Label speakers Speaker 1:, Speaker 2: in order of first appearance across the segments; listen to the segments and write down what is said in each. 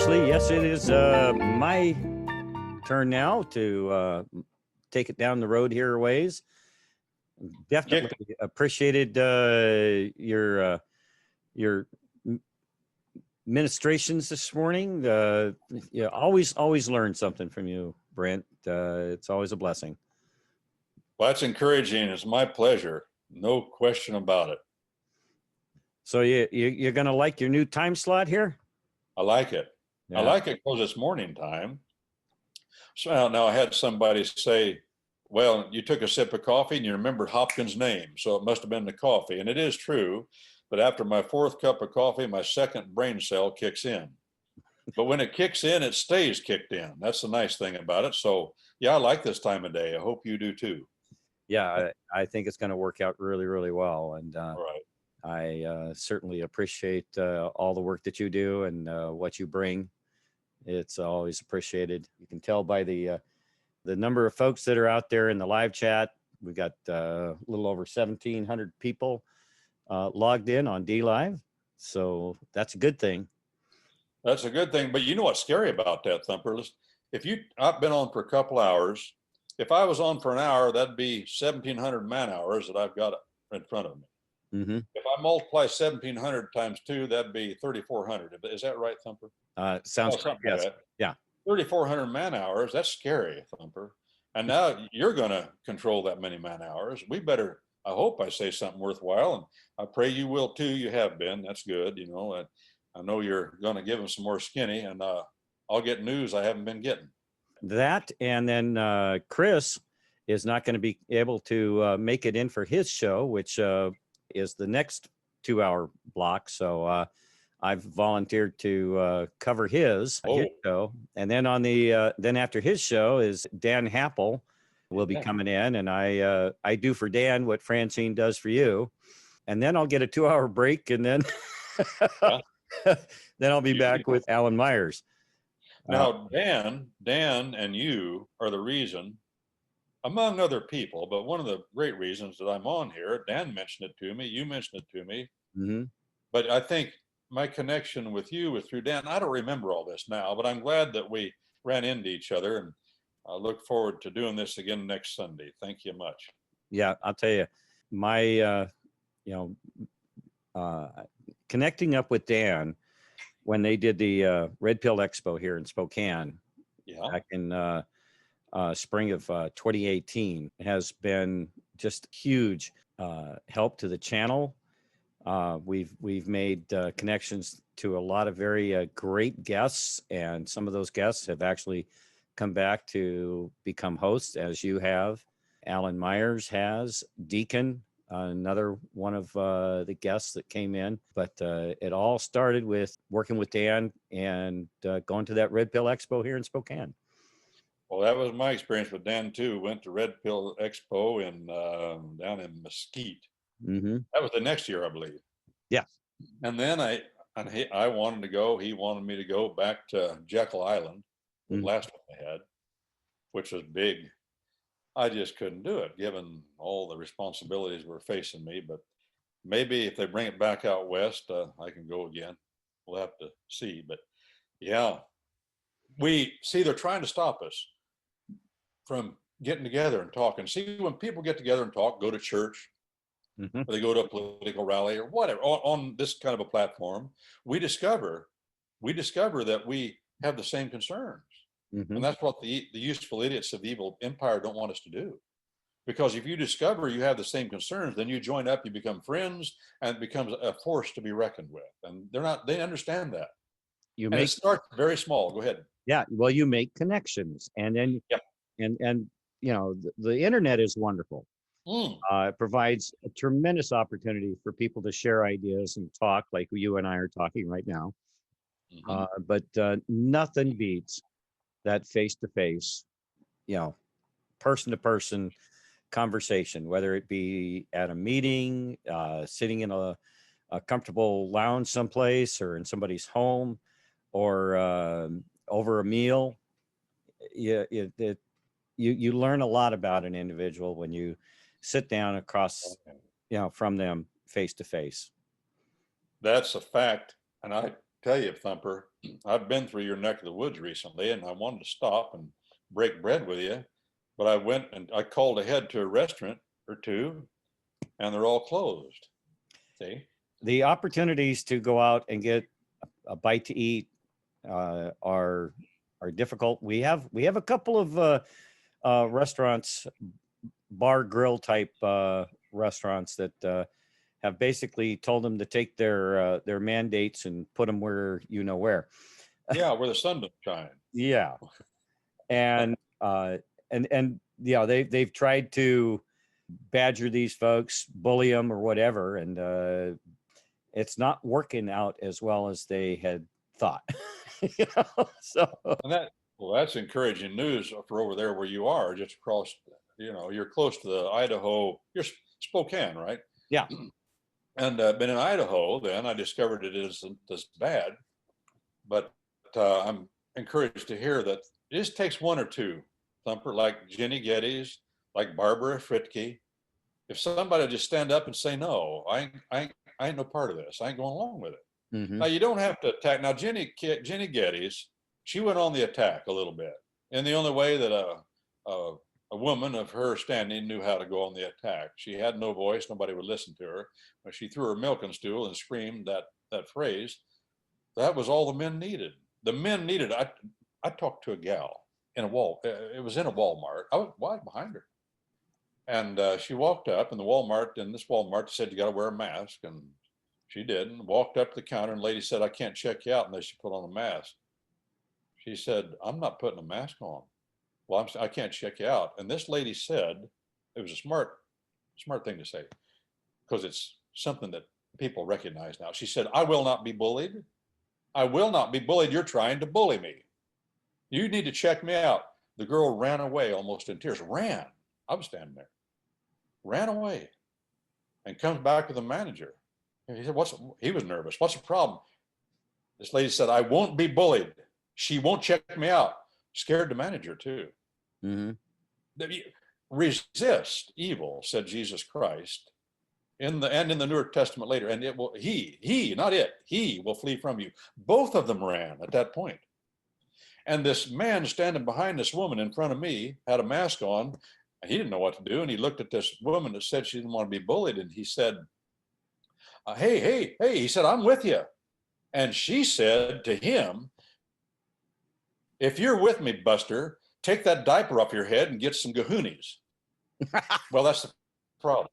Speaker 1: actually, yes, it is my turn now to take it down the road here a ways. Definitely appreciated your ministrations this morning. Always learn something from you, Brent. It's always a blessing.
Speaker 2: Well, that's encouraging. It's my pleasure. No question about it.
Speaker 1: So you're going to like your new time slot here?
Speaker 2: I like it.
Speaker 1: Yeah.
Speaker 2: I like it because it's morning time. So now I had somebody say, well, you took a sip of coffee and you remembered Hopkins' name, so it must have been the coffee. And it is true. But after my fourth cup of coffee, my second brain cell kicks in. But when it kicks in, it stays kicked in. That's the nice thing about it. So, yeah, I like this time of day. I hope you do too.
Speaker 1: Yeah, I think it's going to work out really, really well. And
Speaker 2: Right.
Speaker 1: I certainly appreciate all the work that you do and what you bring. It's always appreciated. You can tell by the number of folks that are out there in the live chat. We've got a little over 1,700 people logged in on DLive. So that's a good thing.
Speaker 2: That's a good thing. But you know what's scary about that, Thumper? I've been on for a couple hours. If I was on for an hour, that'd be 1,700 man hours that I've got in front of me.
Speaker 1: Mm-hmm.
Speaker 2: If I multiply 1,700 times 2, that'd be 3,400. Is that right, Thumper?
Speaker 1: Sounds
Speaker 2: something
Speaker 1: yes.
Speaker 2: like that.
Speaker 1: Yeah.
Speaker 2: 3,400 man hours. That's scary, Thumper. And now you're going to control that many man hours. We better, I hope I say something worthwhile, and I pray you will too. You have been. That's good. You know, I know you're going to give them some more skinny, and I'll get news I haven't been getting.
Speaker 1: That, and then Chris is not going to be able to make it in for his show, which is the next 2-hour block. So I've volunteered to cover his show. And then on the then after his show is Dan Happel will be coming in, and I do for Dan what Francine does for you. And then I'll get a 2-hour break, and then then I'll be back with Alan Myers.
Speaker 2: Now, Dan and you are the reason, among other people, but one of the great reasons that I'm on here. Dan mentioned it to me. You mentioned it to me.
Speaker 1: Mm-hmm.
Speaker 2: But I think my connection with you was through Dan. I don't remember all this now, but I'm glad that we ran into each other, and I look forward to doing this again next Sunday. Thank you much.
Speaker 1: Yeah, I'll tell you, my connecting up with Dan when they did the Red Pill Expo here in Spokane back in spring of 2018 has been just huge help to the channel. We've made connections to a lot of very great guests, and some of those guests have actually come back to become hosts, as you have. Alan Myers has, Deacon, another one of the guests that came in. But it all started with working with Dan and going to that Red Pill Expo here in Spokane.
Speaker 2: Well, that was my experience with Dan too. Went to Red Pill Expo down in Mesquite.
Speaker 1: Mm-hmm.
Speaker 2: That was the next year, I believe.
Speaker 1: Yeah.
Speaker 2: And then I wanted to go. He wanted me to go back to Jekyll Island, the last one they had, which was big. I just couldn't do it, given all the responsibilities were facing me. But maybe if they bring it back out west, I can go again. We'll have to see. But yeah, they're trying to stop us from getting together and talking. See, when people get together and talk, go to church, or they go to a political rally or whatever on this kind of a platform, we discover that we have the same concerns. And that's what the useful idiots of the evil empire don't want us to do. Because if you discover you have the same concerns, then you join up, you become friends, and it becomes a force to be reckoned with. And they understand that. It starts very small. Go ahead.
Speaker 1: Yeah. Well, you make connections, and then, and you know, the internet is wonderful. It provides a tremendous opportunity for people to share ideas and talk like you and I are talking right now. But nothing beats that face-to-face, person-to-person conversation, whether it be at a meeting, sitting in a comfortable lounge someplace, or in somebody's home, or over a meal. You learn a lot about an individual when you sit down across, from them face-to-face.
Speaker 2: That's a fact. And I tell you, Thumper, I've been through your neck of the woods recently, and I wanted to stop and break bread with you, but I went and I called ahead to a restaurant or two, and they're all closed. See,
Speaker 1: the opportunities to go out and get a bite to eat are difficult. We have a couple of restaurants, bar grill type restaurants that have basically told them to take their mandates and put them where you know where.
Speaker 2: Yeah, where the sun don't shine.
Speaker 1: Yeah, and yeah, they've tried to badger these folks, bully them or whatever, and it's not working out as well as they had thought. You know? So
Speaker 2: and that's encouraging news for over there where you are, just across. You're close to the Idaho. You're Spokane, right?
Speaker 1: Yeah.
Speaker 2: And been in Idaho, then I discovered it isn't as bad, but I'm encouraged to hear that it just takes one or two, Thumper, like Jenny Geddes, like Barbara Fritke. If somebody just stand up and say, no, I ain't no part of this. I ain't going along with it.
Speaker 1: mm-hmm.
Speaker 2: Now, you don't have to attack. Now, Jenny Geddes, she went on the attack a little bit. And the only way that a woman of her standing knew how to go on the attack. She had no voice. Nobody would listen to her. But she threw her milking stool and screamed that phrase. That was all the men needed. The men needed. I talked to a gal in a wall. It was in a Walmart. I was right behind her. And she walked up, and this Walmart said, you got to wear a mask. And she did, and walked up to the counter, and the lady said, I can't check you out unless you put on a mask. She said, I'm not putting a mask on. Well, I can't check you out. And this lady said, it was a smart thing to say, because it's something that people recognize now. She said, I will not be bullied. I will not be bullied. You're trying to bully me. You need to check me out. The girl ran away almost in tears. Ran. I was standing there. Ran away and comes back with the manager. And he said, he was nervous. What's the problem? This lady said, I won't be bullied. She won't check me out. Scared the manager too.
Speaker 1: Mm-hmm.
Speaker 2: Resist evil, said Jesus Christ, in the New Testament later, and it will not it, he will flee from you. Both of them ran at that point. And this man standing behind this woman in front of me had a mask on. He didn't know what to do, and he looked at this woman that said she didn't want to be bullied, and he said, hey, he said, I'm with you. And she said to him, if you're with me, Buster, take that diaper off your head and get some gahoonies. Well, that's the problem.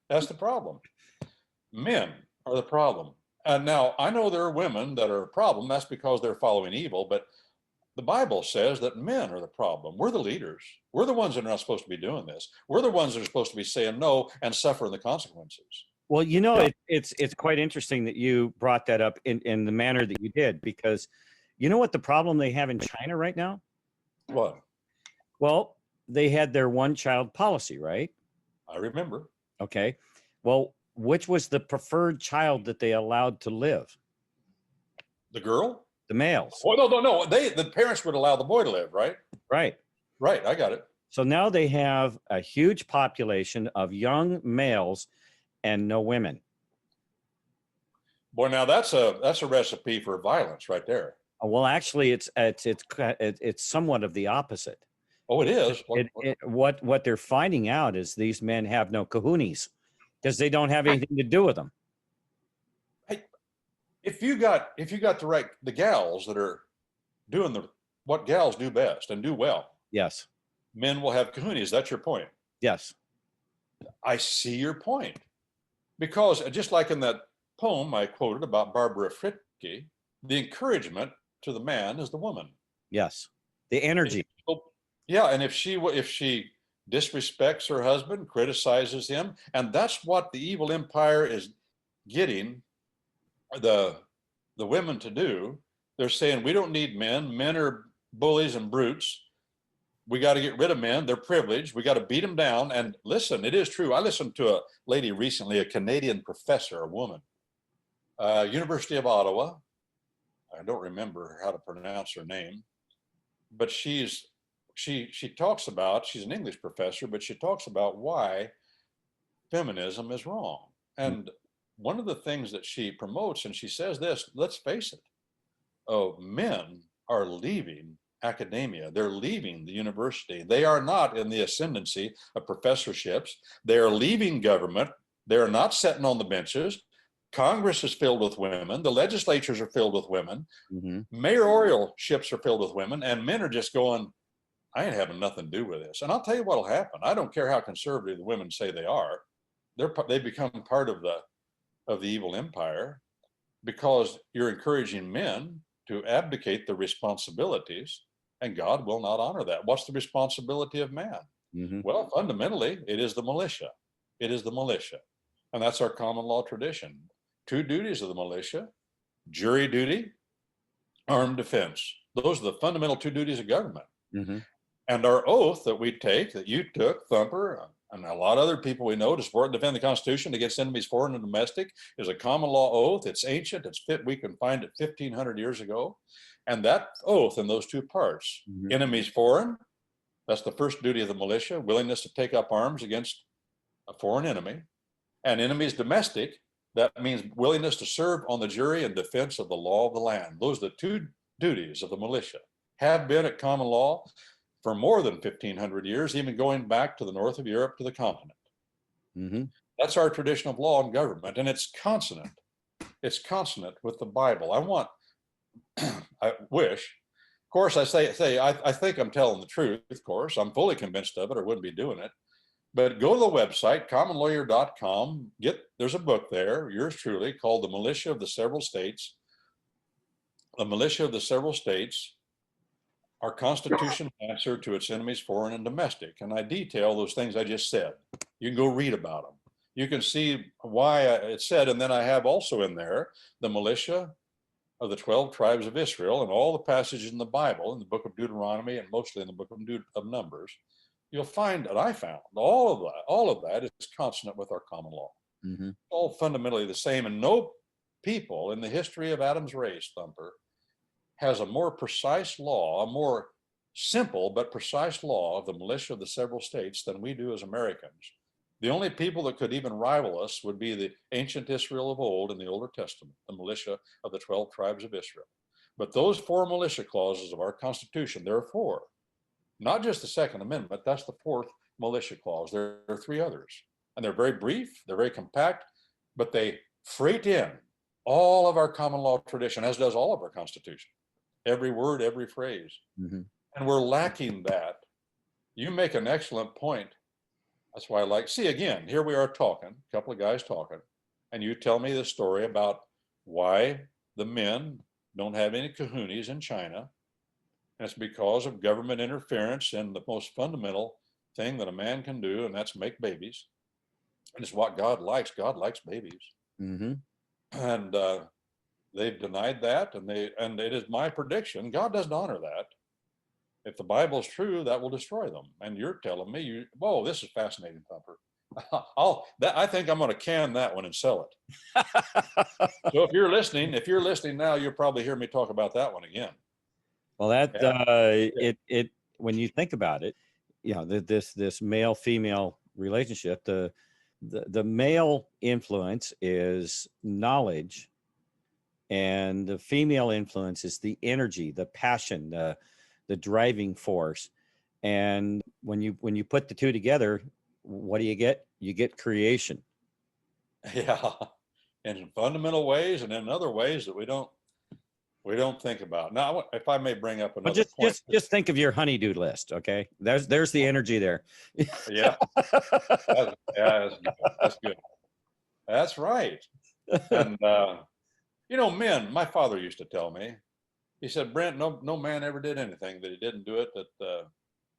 Speaker 2: That's the problem. Men are the problem. And now I know there are women that are a problem. That's because they're following evil. But the Bible says that men are the problem. We're the leaders. We're the ones that are not supposed to be doing this. We're the ones that are supposed to be saying no and suffering the consequences.
Speaker 1: Well, it's quite interesting that you brought that up in the manner that you did, because you know what the problem they have in China right now?
Speaker 2: What?
Speaker 1: Well, they had their one-child policy, right?
Speaker 2: I remember.
Speaker 1: Okay. Well, which was the preferred child that they allowed to live?
Speaker 2: The girl?
Speaker 1: The males.
Speaker 2: Oh, no. The parents would allow the boy to live, right?
Speaker 1: Right.
Speaker 2: Right. I got it.
Speaker 1: So now they have a huge population of young males and no women.
Speaker 2: Boy, now that's a recipe for violence right there.
Speaker 1: Well, actually, it's somewhat of the opposite.
Speaker 2: Oh, it is.
Speaker 1: What they're finding out is these men have no kahunas because they don't have anything to do with them.
Speaker 2: Hey, if you got the gals that are doing what gals do best and do well.
Speaker 1: Yes.
Speaker 2: Men will have kahunas. That's your point.
Speaker 1: Yes.
Speaker 2: I see your point. Because just like in that poem I quoted about Barbara Fritke, the encouragement to the man is the woman.
Speaker 1: Yes. The energy.
Speaker 2: Yeah, and if she disrespects her husband, criticizes him, and that's what the evil empire is getting the women to do. They're saying, we don't need men. Men are bullies and brutes. We got to get rid of men. They're privileged. We got to beat them down. And listen, it is true. I listened to a lady recently, a Canadian professor, a woman, University of Ottawa. I don't remember how to pronounce her name, but she talks about, she's an English professor, but she talks about why feminism is wrong. And one of the things that she promotes, and she says this, let's face it, oh, men are leaving academia. They're leaving the university. They are not in the ascendancy of professorships. They are leaving government. They are not sitting on the benches. Congress is filled with women. The legislatures are filled with women. Mm-hmm. Mayoralships are filled with women, and men are just going, I ain't having nothing to do with this. And I'll tell you what'll happen. I don't care how conservative the women say they are. They become part of the evil empire, because you're encouraging men to abdicate the responsibilities, and God will not honor that. What's the responsibility of man? Mm-hmm. Well, fundamentally, it is the militia. It is the militia. And that's our common law tradition. 2 duties of the militia: jury duty, armed defense. Those are the fundamental 2 duties of government. Mm-hmm. And our oath that we take, that you took, Thumper, and a lot of other people we know, to support and defend the Constitution against enemies foreign and domestic, is a common law oath. It's ancient. It's fit. We can find it 1,500 years ago. And that oath in those 2 parts, mm-hmm. enemies foreign, that's the first duty of the militia, willingness to take up arms against a foreign enemy. And enemies domestic, that means willingness to serve on the jury in defense of the law of the land. Those are the 2 duties of the militia, have been at common law for more than 1,500 years, even going back to the north of Europe to the continent. Mm-hmm. That's our tradition of law and government, and it's consonant. It's consonant with the Bible. I wish, of course, I think I'm telling the truth, of course. I'm fully convinced of it, or wouldn't be doing it. But go to the website, commonlawyer.com. There's a book there, yours truly, called The Militia of the Several States. The Militia of the Several States, our Constitution's answer to its enemies, foreign and domestic. And I detail those things I just said. You can go read about them. You can see why it's said. And then I have also in there the militia of the 12 tribes of Israel, and all the passages in the Bible, in the book of Deuteronomy, and mostly in the book of Numbers. You'll find that I found all of that is consonant with our common law. Mm-hmm. All fundamentally the same. And no people in the history of Adam's race, Thumper, has a more precise law, a more simple but precise law of the militia of the several states than we do as Americans. The only people that could even rival us would be the ancient Israel of old in the Older Testament, the militia of the 12 tribes of Israel. But those 4 militia clauses of our Constitution, there are 4, not just the Second Amendment, that's the 4th militia clause. There are 3 others, and they're very brief, they're very compact, but they freight in all of our common law tradition, as does all of our Constitution. Every word, every phrase. Mm-hmm. And we're lacking that. You make an excellent point. That's why again, here we are talking, a couple of guys talking, and you tell me the story about why the men don't have any kahunas in China. And it's because of government interference in the most fundamental thing that a man can do, and that's make babies. And it's what God likes. God likes babies. Mm-hmm. And they've denied that, and it is my prediction, God doesn't honor that. If the Bible is true, that will destroy them. And you're telling me, whoa, this is fascinating, Thumper. I think I'm going to can that one and sell it. So if you're listening now, you'll probably hear me talk about that one again.
Speaker 1: Well, it when you think about it, this male female relationship, the male influence is knowledge, and the female influence is the energy, the passion, the driving force. And when you put the 2 together, what do you get? You get creation.
Speaker 2: Yeah, in fundamental ways, and in other ways that we don't think about. Now, if I may bring up another point.
Speaker 1: Just think of your honeydew list, okay? There's the energy there.
Speaker 2: Yeah, that's good. That's right. And men. My father used to tell me. He said, Brent, no man ever did anything that he didn't do it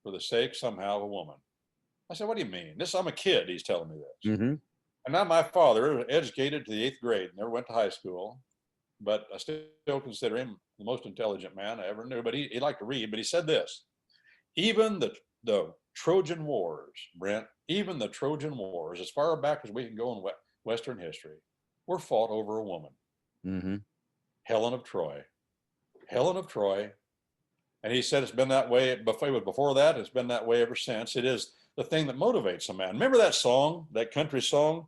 Speaker 2: for the sake somehow of a woman. I said, what do you mean? I'm a kid. He's telling me this. Mm-hmm. And now my father, educated to the 8th grade, never went to high school, but I still consider him the most intelligent man I ever knew. But he liked to read. But he said this: even the Trojan Wars, Brent, even the Trojan Wars, as far back as we can go in Western history, were fought over a woman. Mm-hmm. Helen of Troy. And he said it's been that way before that. It's been that way ever since. It is the thing that motivates a man. Remember that song, that country song?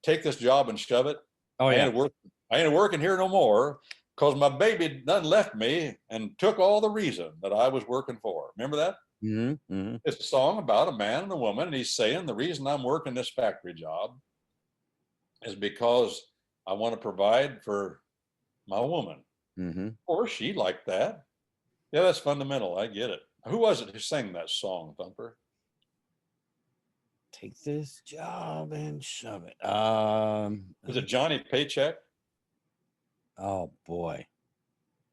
Speaker 2: take this job and shove it.
Speaker 1: Oh yeah.
Speaker 2: I ain't working here no more because my baby done left me and took all the reason that I was working for. Remember that?
Speaker 1: Mm-hmm. Mm-hmm.
Speaker 2: It's a song about a man and a woman, and he's saying the reason I'm working this factory job is because I want to provide for my woman.
Speaker 1: Mm-hmm.
Speaker 2: Or she liked that. Yeah, that's fundamental. I get it. Who was it who sang that song, Thumper?
Speaker 1: Take this job and shove it.
Speaker 2: Was it Johnny Paycheck?
Speaker 1: Oh boy.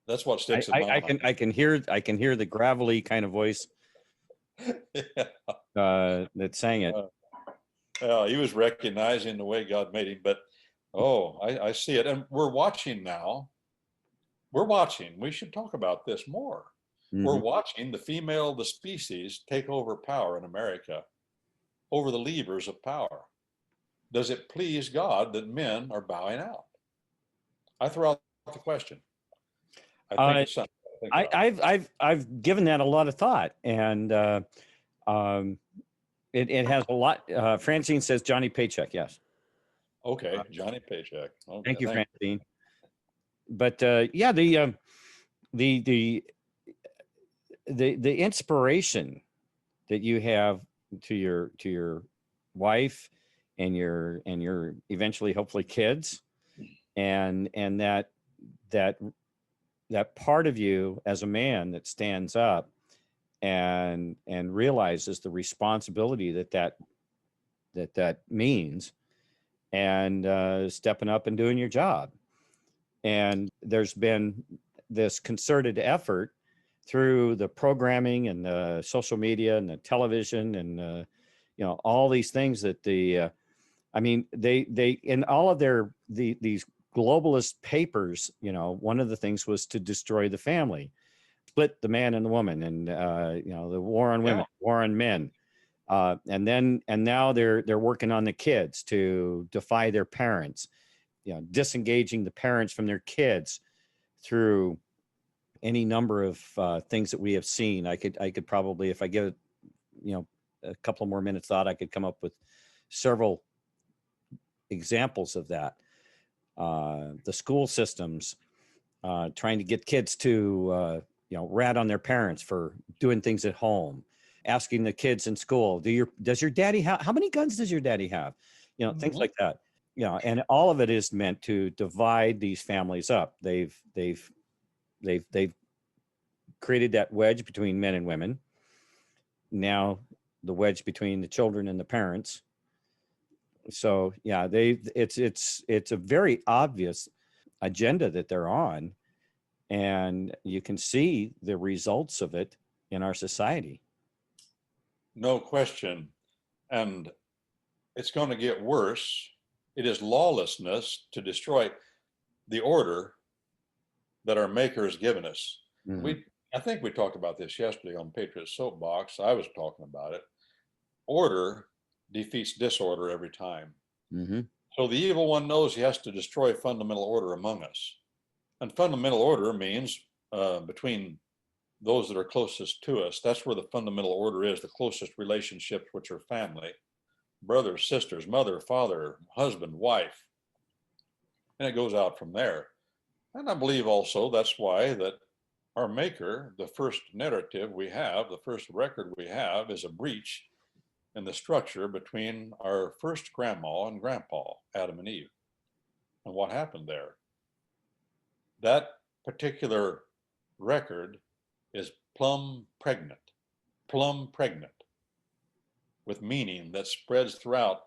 Speaker 2: That's what sticks in my mind.
Speaker 1: I can hear the gravelly kind of voice that sang it.
Speaker 2: Well, he was recognizing the way God made him, but I see it. And we're watching now. We're watching. We should talk about this more. Mm-hmm. We're watching the female of the species take over power in America, over the levers of power. Does it please God that men are bowing out? I throw out the question. I think it's something to think about.
Speaker 1: I've given that a lot of thought, and it has a lot. Francine says Johnny Paycheck. Yes.
Speaker 2: Okay, Johnny Paycheck. Okay,
Speaker 1: thank you, Francine. But yeah, the inspiration that you have to your wife and your eventually hopefully kids, and that part of you as a man that stands up and realizes the responsibility that means, and stepping up and doing your job. And there's been this concerted effort through the programming and the social media and the television and all these things that they in all of these globalist papers, one of the things was to destroy the family, split the man and the woman, and the war on women, war on men, and now they're working on the kids to defy their parents, disengaging the parents from their kids through any number of things that we have seen. I could probably, if I give it, a couple more minutes thought, I could come up with several examples of that. The school systems trying to get kids to rat on their parents for doing things at home, asking the kids in school, does your daddy have, how many guns does your daddy have? Mm-hmm. Things like that. And all of it is meant to divide these families up. They've created that wedge between men and women. Now the wedge between the children and the parents. So yeah, it's a very obvious agenda that they're on, and you can see the results of it in our society.
Speaker 2: No question. And it's going to get worse. It is lawlessness to destroy the order that our Maker has given us. Mm-hmm. I think we talked about this yesterday on Patriot Soapbox. I was talking about it. Order defeats disorder every time. Mm-hmm. So the evil one knows he has to destroy fundamental order among us. And fundamental order means between those that are closest to us. That's where the fundamental order is, the closest relationships, which are family, brothers, sisters, mother, father, husband, wife. And it goes out from there. And I believe also that's why that our Maker, the first narrative we have, the first record we have, is a breach in the structure between our first grandma and grandpa, Adam and Eve. And what happened there? That particular record is plumb pregnant, with meaning that spreads throughout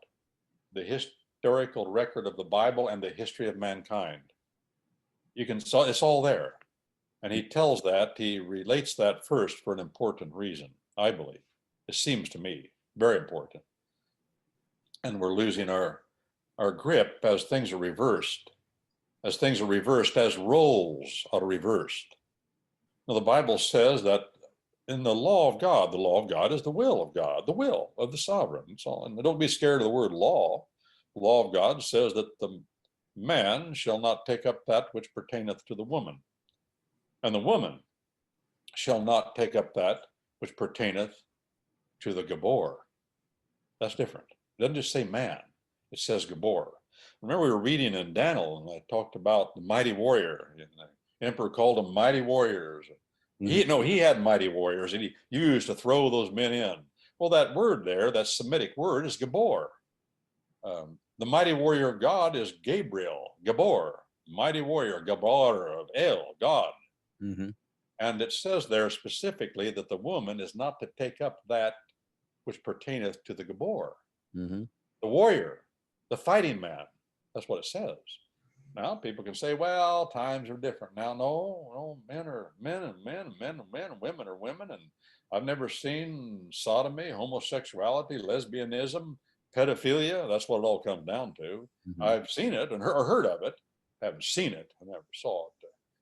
Speaker 2: the historical record of the Bible and the history of mankind. It's all there. And he tells that, he relates that first for an important reason, I believe. It seems to me very important. And we're losing our grip as things are reversed. As roles are reversed. Now, the Bible says that in the law of God is the will of God, the will of the sovereign. And don't be scared of the word law. The law of God says that the man shall not take up that which pertaineth to the woman, and the woman shall not take up that which pertaineth to the Gabor. That's different. It doesn't just say man. it says Gabor. Remember, we were reading in Daniel, and I talked about the mighty warrior. And the emperor called them mighty warriors. He had mighty warriors, and he used to throw those men in. Well, that word there, that Semitic word, is Gabor. The mighty warrior of God is Gabriel, Gabor, mighty warrior, Gabor of El, God.
Speaker 1: Mm-hmm.
Speaker 2: And it says there specifically that the woman is not to take up that which pertaineth to the Gabor,
Speaker 1: Mm-hmm.
Speaker 2: the warrior, the fighting man. That's what it says. Now, people can say, well, times are different now. No, men are men, and men are men, and men, and women are women. And I've never seen sodomy, homosexuality, lesbianism, pedophilia. That's what it all comes down to.
Speaker 1: Mm-hmm.
Speaker 2: I've seen it and heard of it. I haven't seen it. I never saw it.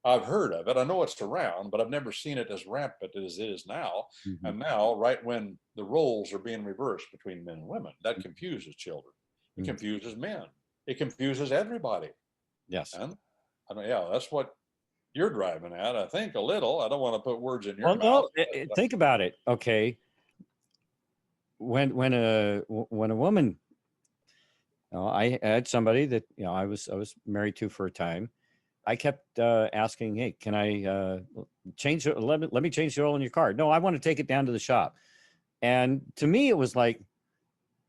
Speaker 2: I've heard of it. I know it's around, but I've never seen it as rampant as it is now.
Speaker 1: Mm-hmm.
Speaker 2: And now, right when the roles are being reversed between men and women, that confuses children. It confuses men. It confuses everybody.
Speaker 1: Yes.
Speaker 2: And that's what you're driving at, I think, a little. I don't want to put words in your mouth.
Speaker 1: No, think about it. Okay. When a woman, I had somebody that, I was married to for a time. I kept asking, hey, can I change it? Let me change the oil in your car. No, I want to take it down to the shop. And to me, it was like,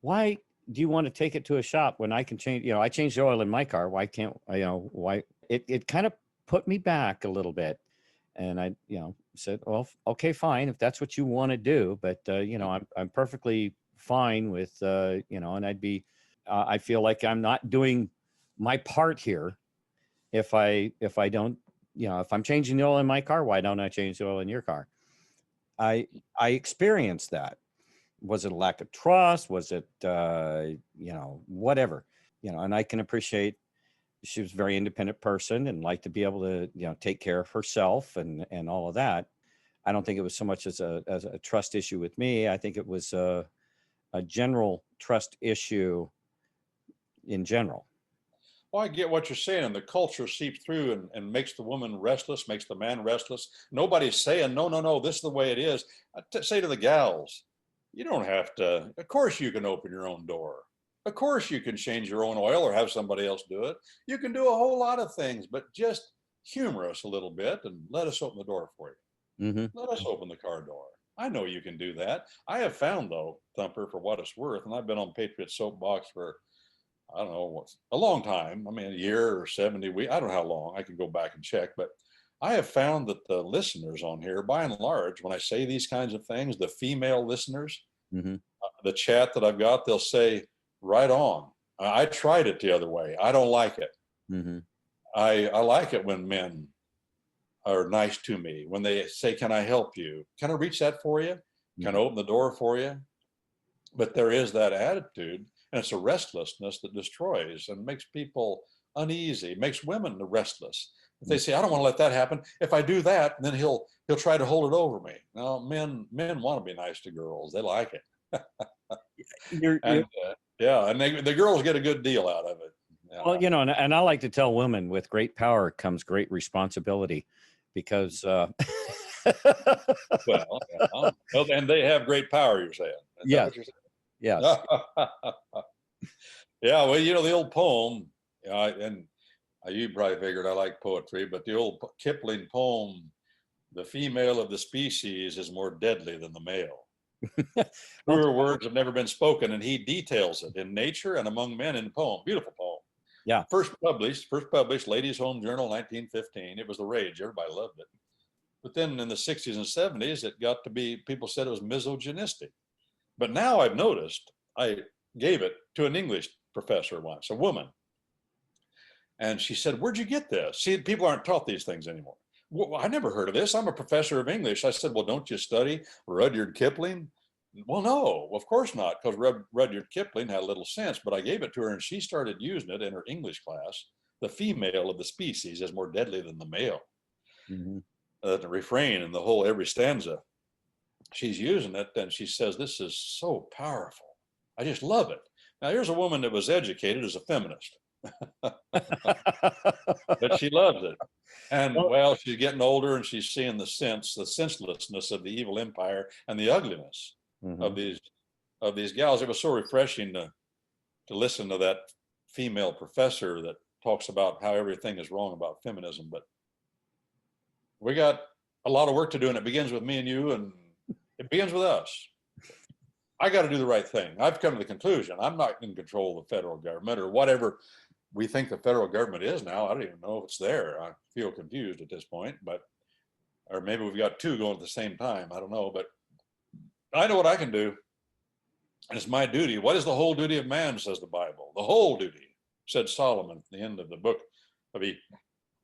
Speaker 1: why do you want to take it to a shop when I can change, I changed the oil in my car. Why can't, why? It kind of put me back a little bit. And I, said, well, okay, fine, if that's what you want to do. But, I'm perfectly fine with, and I feel like I'm not doing my part here. If I don't, if I'm changing the oil in my car, why don't I change the oil in your car? I experienced that. Was it a lack of trust? Was it, whatever, and I can appreciate she was a very independent person and liked to be able to, take care of herself and all of that. I don't think it was so much as a trust issue with me. I think it was a general trust issue in general.
Speaker 2: Well, I get what you're saying, and the culture seeps through and makes the woman restless, makes the man restless. Nobody's saying, no, this is the way it is. I say to the gals, you don't have to, of course you can open your own door. Of course you can change your own oil or have somebody else do it. You can do a whole lot of things, but just humor us a little bit and let us open the door for you.
Speaker 1: Mm-hmm.
Speaker 2: Let us open the car door. I know you can do that. I have found, though, Thumper, for what it's worth, and I've been on Patriot Soapbox for, I don't know, a long time. I mean, a year or 70 weeks. I don't know how long. I can go back and check. But I have found that the listeners on here, by and large, when I say these kinds of things, the female listeners, the chat that I've got, they'll say, right on. I tried it the other way. I don't like it.
Speaker 1: Mm-hmm.
Speaker 2: I like it when men are nice to me, when they say, can I help you? Can I reach that for you? Can I open the door for you? But there is that attitude. And it's a restlessness that destroys and makes people uneasy, makes women restless. If they say, I don't want to let that happen. If I do that, then he'll try to hold it over me. No, men want to be nice to girls. They like it. And the girls get a good deal out of it.
Speaker 1: Well, and I like to tell women, with great power comes great responsibility, because
Speaker 2: and they have great power, you're saying.
Speaker 1: Yes. Yes.
Speaker 2: Yeah, well, the old poem, and you probably figured I like poetry, but the old Kipling poem, the female of the species is more deadly than the male. Truer words have never been spoken, and he details it in Nature and Among Men in the poem. Beautiful poem.
Speaker 1: Yeah. First
Speaker 2: published, Ladies' Home Journal, 1915. It was the rage. Everybody loved it. But then in the 60s and 70s, it got to be, people said it was misogynistic. But now I've noticed, I gave it to an English professor once, a woman. And she said, where'd you get this? See, people aren't taught these things anymore. Well, I never heard of this. I'm a professor of English. I said, well, don't you study Rudyard Kipling? Well, no, of course not, because Rudyard Kipling had a little sense, but I gave it to her and she started using it in her English class. The female of the species is more deadly than the male.
Speaker 1: Mm-hmm.
Speaker 2: The refrain and the whole every stanza, she's using it, and she says, this is so powerful. I just love it. Now, here's a woman that was educated as a feminist, but she loves it. And well, she's getting older and she's seeing the senselessness of the evil empire and the ugliness of these gals. It was so refreshing to to listen to that female professor that talks about how everything is wrong about feminism, but we got a lot of work to do, and it begins with me and you, and it begins with us. I got to do the right thing. I've come to the conclusion I'm not in control of the federal government or whatever we think the federal government is now. I don't even know if it's there. I feel confused at this point, but, or maybe we've got two going at the same time. I don't know, but I know what I can do. And it's my duty. What is the whole duty of man, says the Bible? The whole duty, said Solomon at the end of the book of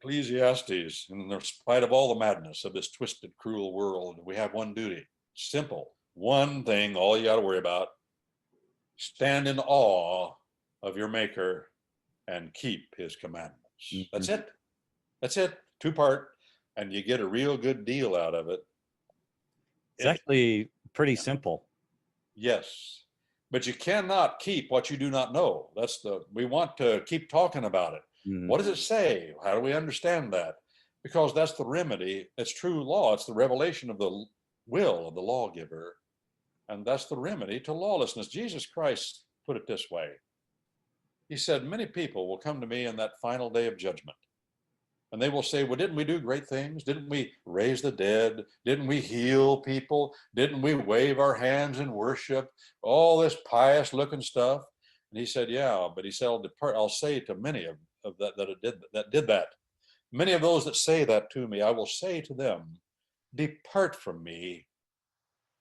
Speaker 2: Ecclesiastes. In spite of all the madness of this twisted, cruel world, we have one duty. Simple. One thing, all you got to worry about. Stand in awe of your maker and keep his commandments. Mm-hmm. That's it. That's it. 2-part, and you get a real good deal out of it.
Speaker 1: It's actually pretty simple.
Speaker 2: Yes. But you cannot keep what you do not know. We want to keep talking about it. Mm-hmm. What does it say? How do we understand that? Because that's the remedy. It's true law. It's the revelation of the will of the lawgiver. And that's the remedy to lawlessness. Jesus Christ put it this way. He said, many people will come to me in that final day of judgment. And they will say, well, didn't we do great things? Didn't we raise the dead? Didn't we heal people? Didn't we wave our hands in worship? All this pious looking stuff. And he said, yeah, but he said, I'll say to many of that did that. Many of those that say that to me, I will say to them, depart from me.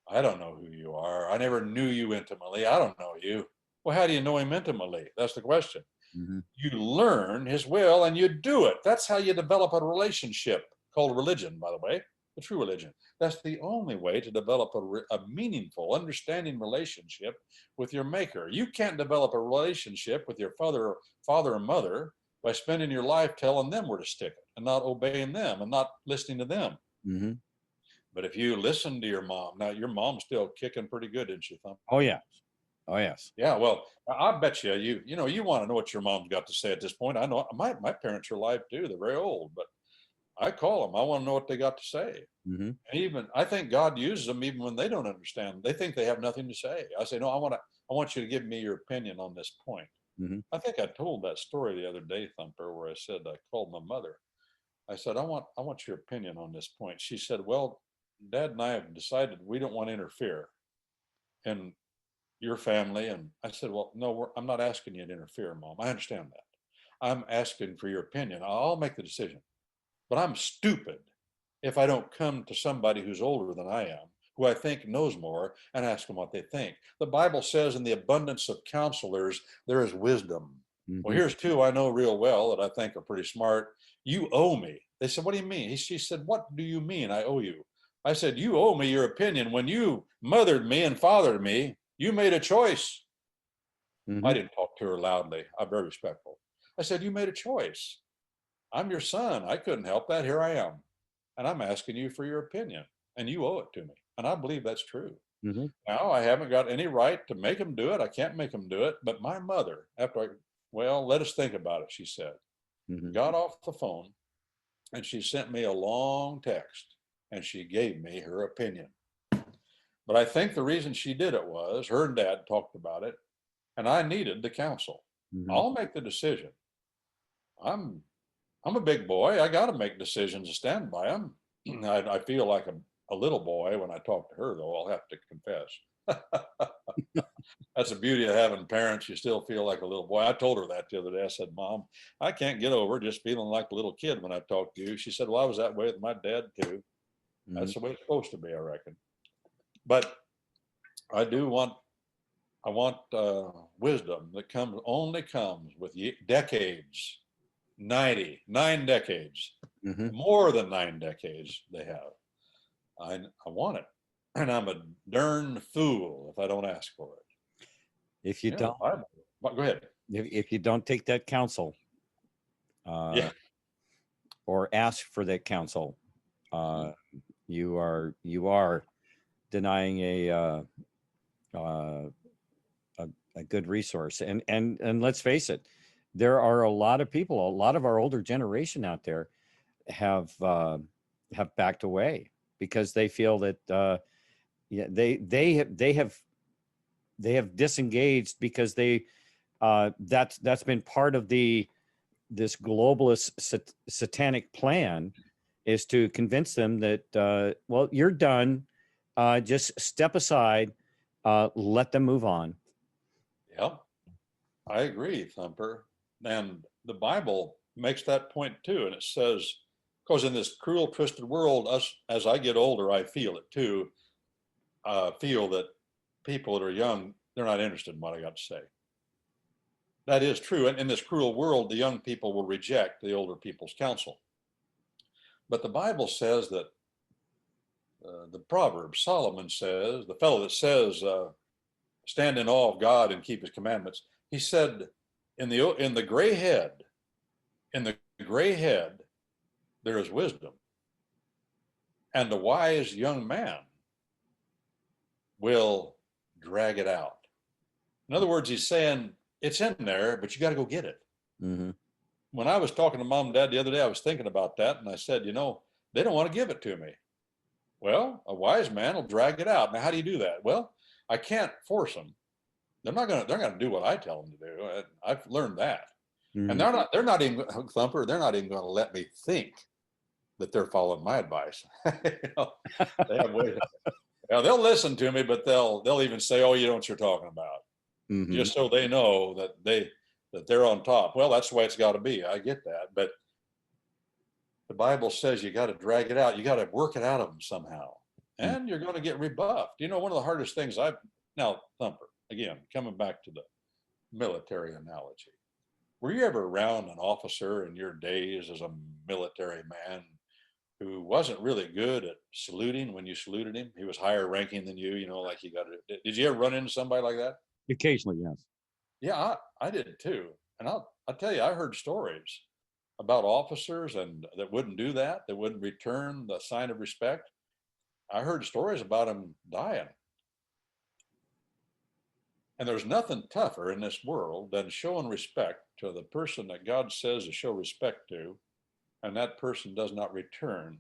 Speaker 2: I don't know who you are. I never knew you intimately. I don't know you. Well, how do you know him intimately? That's the question. Mm-hmm. You learn his will and you do it. That's how you develop a relationship, called religion, by the way, the true religion. That's the only way to develop a meaningful, understanding relationship with your maker. You can't develop a relationship with your father or mother by spending your life telling them where to stick it and not obeying them and not listening to them. Mm-hmm. But if you listen to your mom, now your mom's still kicking pretty good, isn't she, Thumper?
Speaker 1: Oh, yeah. Oh, yes.
Speaker 2: Yeah, well, I bet you want to know what your mom's got to say at this point. I know my parents are alive too. They're very old, but I call them. I want to know what they got to say. Mm-hmm. And I think God uses them even when they don't understand. They think they have nothing to say. I say, no, I want you to give me your opinion on this point. Mm-hmm. I think I told that story the other day, Thumper, where I said I called my mother. I said, I want your opinion on this point. She said, well, Dad and I have decided we don't want to interfere in your family. And I said, well, no, I'm not asking you to interfere, Mom. I understand that. I'm asking for your opinion. I'll make the decision. But I'm stupid if I don't come to somebody who's older than I am, who I think knows more, and ask them what they think. The Bible says in the abundance of counselors, there is wisdom. Mm-hmm. Well, here's two I know real well that I think are pretty smart. You owe me. They said, what do you mean? She said, what do you mean I owe you? I said, you owe me your opinion. When you mothered me and fathered me, you made a choice. Mm-hmm. I didn't talk to her loudly. I'm very respectful. I said, you made a choice. I'm your son. I couldn't help that. Here I am. And I'm asking you for your opinion. And you owe it to me. And I believe that's true. Mm-hmm. Now, I haven't got any right to make him do it. I can't make him do it. But my mother, let us think about it, she said, mm-hmm. got off the phone and she sent me a long text and she gave me her opinion. But I think the reason she did it was her and Dad talked about it and I needed the counsel. Mm-hmm. I'll make the decision. I'm a big boy. I got to make decisions and stand by them. I feel like a little boy when I talk to her, though, I'll have to confess. That's the beauty of having parents. You still feel like a little boy. I told her that the other day. I said, Mom, I can't get over just feeling like a little kid when I talk to you. She said, well, I was that way with my dad, too. Mm-hmm. That's the way it's supposed to be, I reckon. But I want wisdom that only comes with decades. 9 decades, mm-hmm. more than 9 decades they have. I want it. And I'm a darn fool if I don't ask for it.
Speaker 1: If you don't,
Speaker 2: go ahead.
Speaker 1: If you don't take that counsel, or ask for that counsel, you are denying a good resource. And let's face it, there are a lot of people, a lot of our older generation out there have backed away because they feel that they have disengaged because they That's been part of this globalist satanic plan, is to convince them that, well, you're done. Just step aside, let them move on.
Speaker 2: Yep, I agree, Thumper. And the Bible makes that point too. And it says, because in this cruel, twisted world, as I get older, I feel it too. Feel that people that are young, they're not interested in what I got to say. That is true. And in this cruel world, the young people will reject the older people's counsel. But the Bible says that the proverb, Solomon says, the fellow that says, stand in awe of God and keep his commandments. He said, in the gray head, there is wisdom. And the wise young man will drag it out. In other words, he's saying it's in there, but you got to go get it.
Speaker 1: Mm-hmm.
Speaker 2: When I was talking to Mom and Dad the other day, I was thinking about that. And I said, they don't want to give it to me. Well, a wise man will drag it out. Now, how do you do that? Well, I can't force them. They're going to do what I tell them to do. I've learned that. Mm-hmm. And they're not even, Thumper, they're not even going to let me think that they're following my advice. They have ways. They'll listen to me, but they'll even say, "Oh, you know what you're talking about," mm-hmm. just so they know that they're on top. Well, that's the way it's got to be. I get that, but the Bible says you got to drag it out. You got to work it out of them somehow, and you're going to get rebuffed. One of the hardest things now, Thumper, again, coming back to the military analogy. Were you ever around an officer in your days as a military man who wasn't really good at saluting when you saluted him? He was higher ranking than you, like you got to. Did you ever run into somebody like that?
Speaker 1: Occasionally, yes.
Speaker 2: Yeah, I did too. And I'll tell you, I heard stories about officers and that wouldn't do that wouldn't return the sign of respect. I heard stories about them dying. And there's nothing tougher in this world than showing respect to the person that God says to show respect to, and that person does not return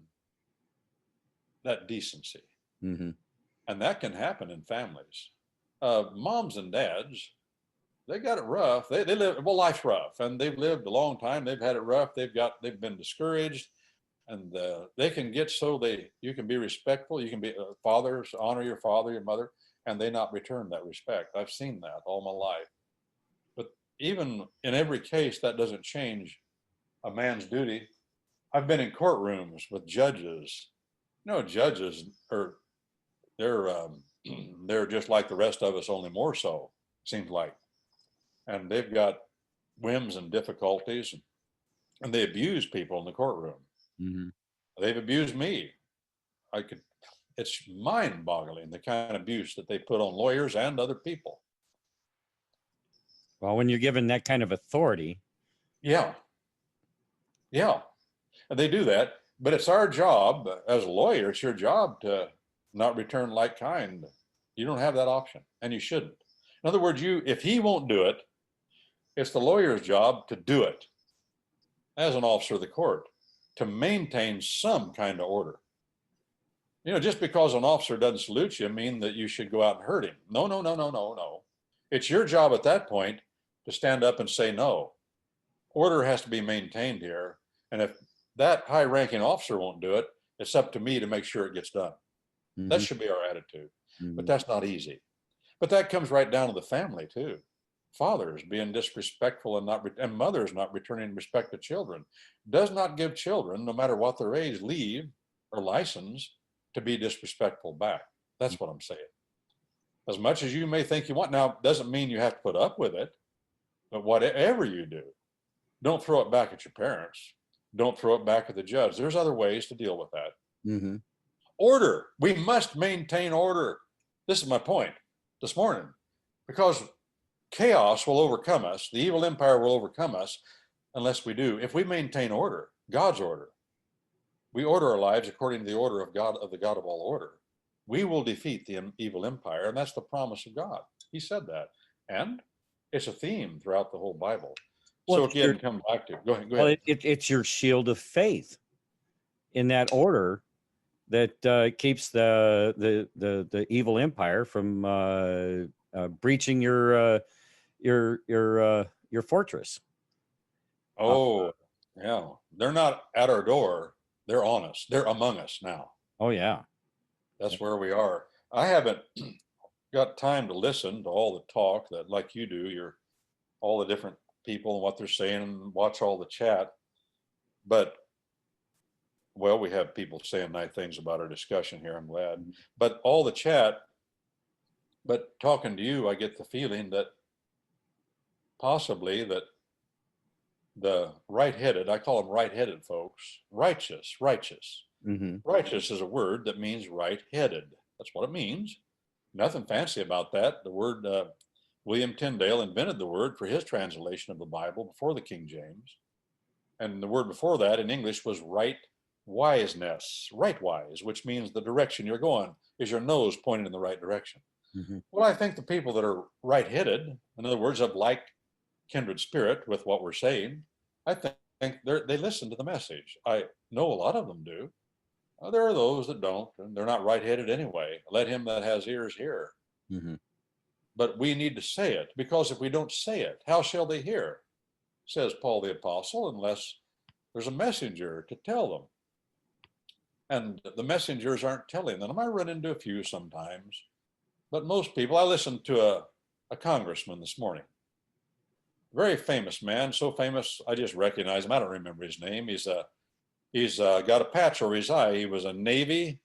Speaker 2: that decency. Mm-hmm. And that can happen in families. Moms and dads, they got it rough. They live, well, life's rough, and they've lived a long time. They've had it rough. They've been discouraged, and they can get you can be respectful. You can be fathers, honor your father, your mother, and they not return that respect. I've seen that all my life. But even in every case, that doesn't change a man's duty. I've been in courtrooms with judges. Judges they're just like the rest of us, only more so, seems like. And they've got whims and difficulties, and they abuse people in the courtroom. Mm-hmm. They've abused me. It's mind-boggling, the kind of abuse that they put on lawyers and other people.
Speaker 1: Well, when you're given that kind of authority.
Speaker 2: Yeah. And they do that, but it's our job as a lawyer, it's your job to not return like kind. You don't have that option, and you shouldn't. In other words, if he won't do it, it's the lawyer's job to do it as an officer of the court, to maintain some kind of order. Just because an officer doesn't salute you mean that you should go out and hurt him. No. It's your job at that point to stand up and say no. Order has to be maintained here. And if that high-ranking officer won't do it, it's up to me to make sure it gets done. Mm-hmm. That should be our attitude. Mm-hmm. But that's not easy. But that comes right down to the family too. Fathers being disrespectful and mothers not returning respect to children. Does not give children, no matter what their age, leave or license to be disrespectful back. That's what I'm saying. As much as you may think you want, now doesn't mean you have to put up with it, but whatever you do, don't throw it back at your parents. Don't throw it back at the judge. There's other ways to deal with that. Mm-hmm. Order. We must maintain order. This is my point this morning, because chaos will overcome us. The evil empire will overcome us unless we do. If we maintain order, God's order, we order our lives according to the order of God, of the God of all order, we will defeat the evil empire. And that's the promise of God. He said that. And it's a theme throughout the whole Bible. Well, so again, come back to it. Go ahead.
Speaker 1: Well, it's your shield of faith in that order that keeps the evil empire from breaching your your fortress.
Speaker 2: Oh, yeah. They're not at our door. They're on us. They're among us now.
Speaker 1: Oh yeah.
Speaker 2: That's where we are. I haven't got time to listen to all the talk that, like you do, you're all the different people and what they're saying and watch all the chat. But, well, we have people saying nice things about our discussion here. I'm glad. But all the chat, but talking to you, I get the feeling that possibly that the right-headed, I call them right-headed folks, righteous.
Speaker 1: Mm-hmm.
Speaker 2: Righteous is a word that means right-headed. That's what it means. Nothing fancy about that. The word, William Tyndale invented the word for his translation of the Bible before the King James. And the word before that in English was right wiseness, right wise, which means the direction you're going is your nose pointing in the right direction.
Speaker 1: Mm-hmm.
Speaker 2: Well, I think the people that are right-headed, in other words, of like kindred spirit with what we're saying, I think they listen to the message. I know a lot of them do. There are those that don't, and they're not right-headed anyway. Let him that has ears hear.
Speaker 1: Mm-hmm.
Speaker 2: But we need to say it, because if we don't say it, how shall they hear? Says Paul the Apostle, unless there's a messenger to tell them. And the messengers aren't telling them. I run into a few sometimes, but most people, I listened to a congressman this morning, very famous man, so famous I just recognize him. I don't remember his name. He's got a patch over his eye. He was a Navy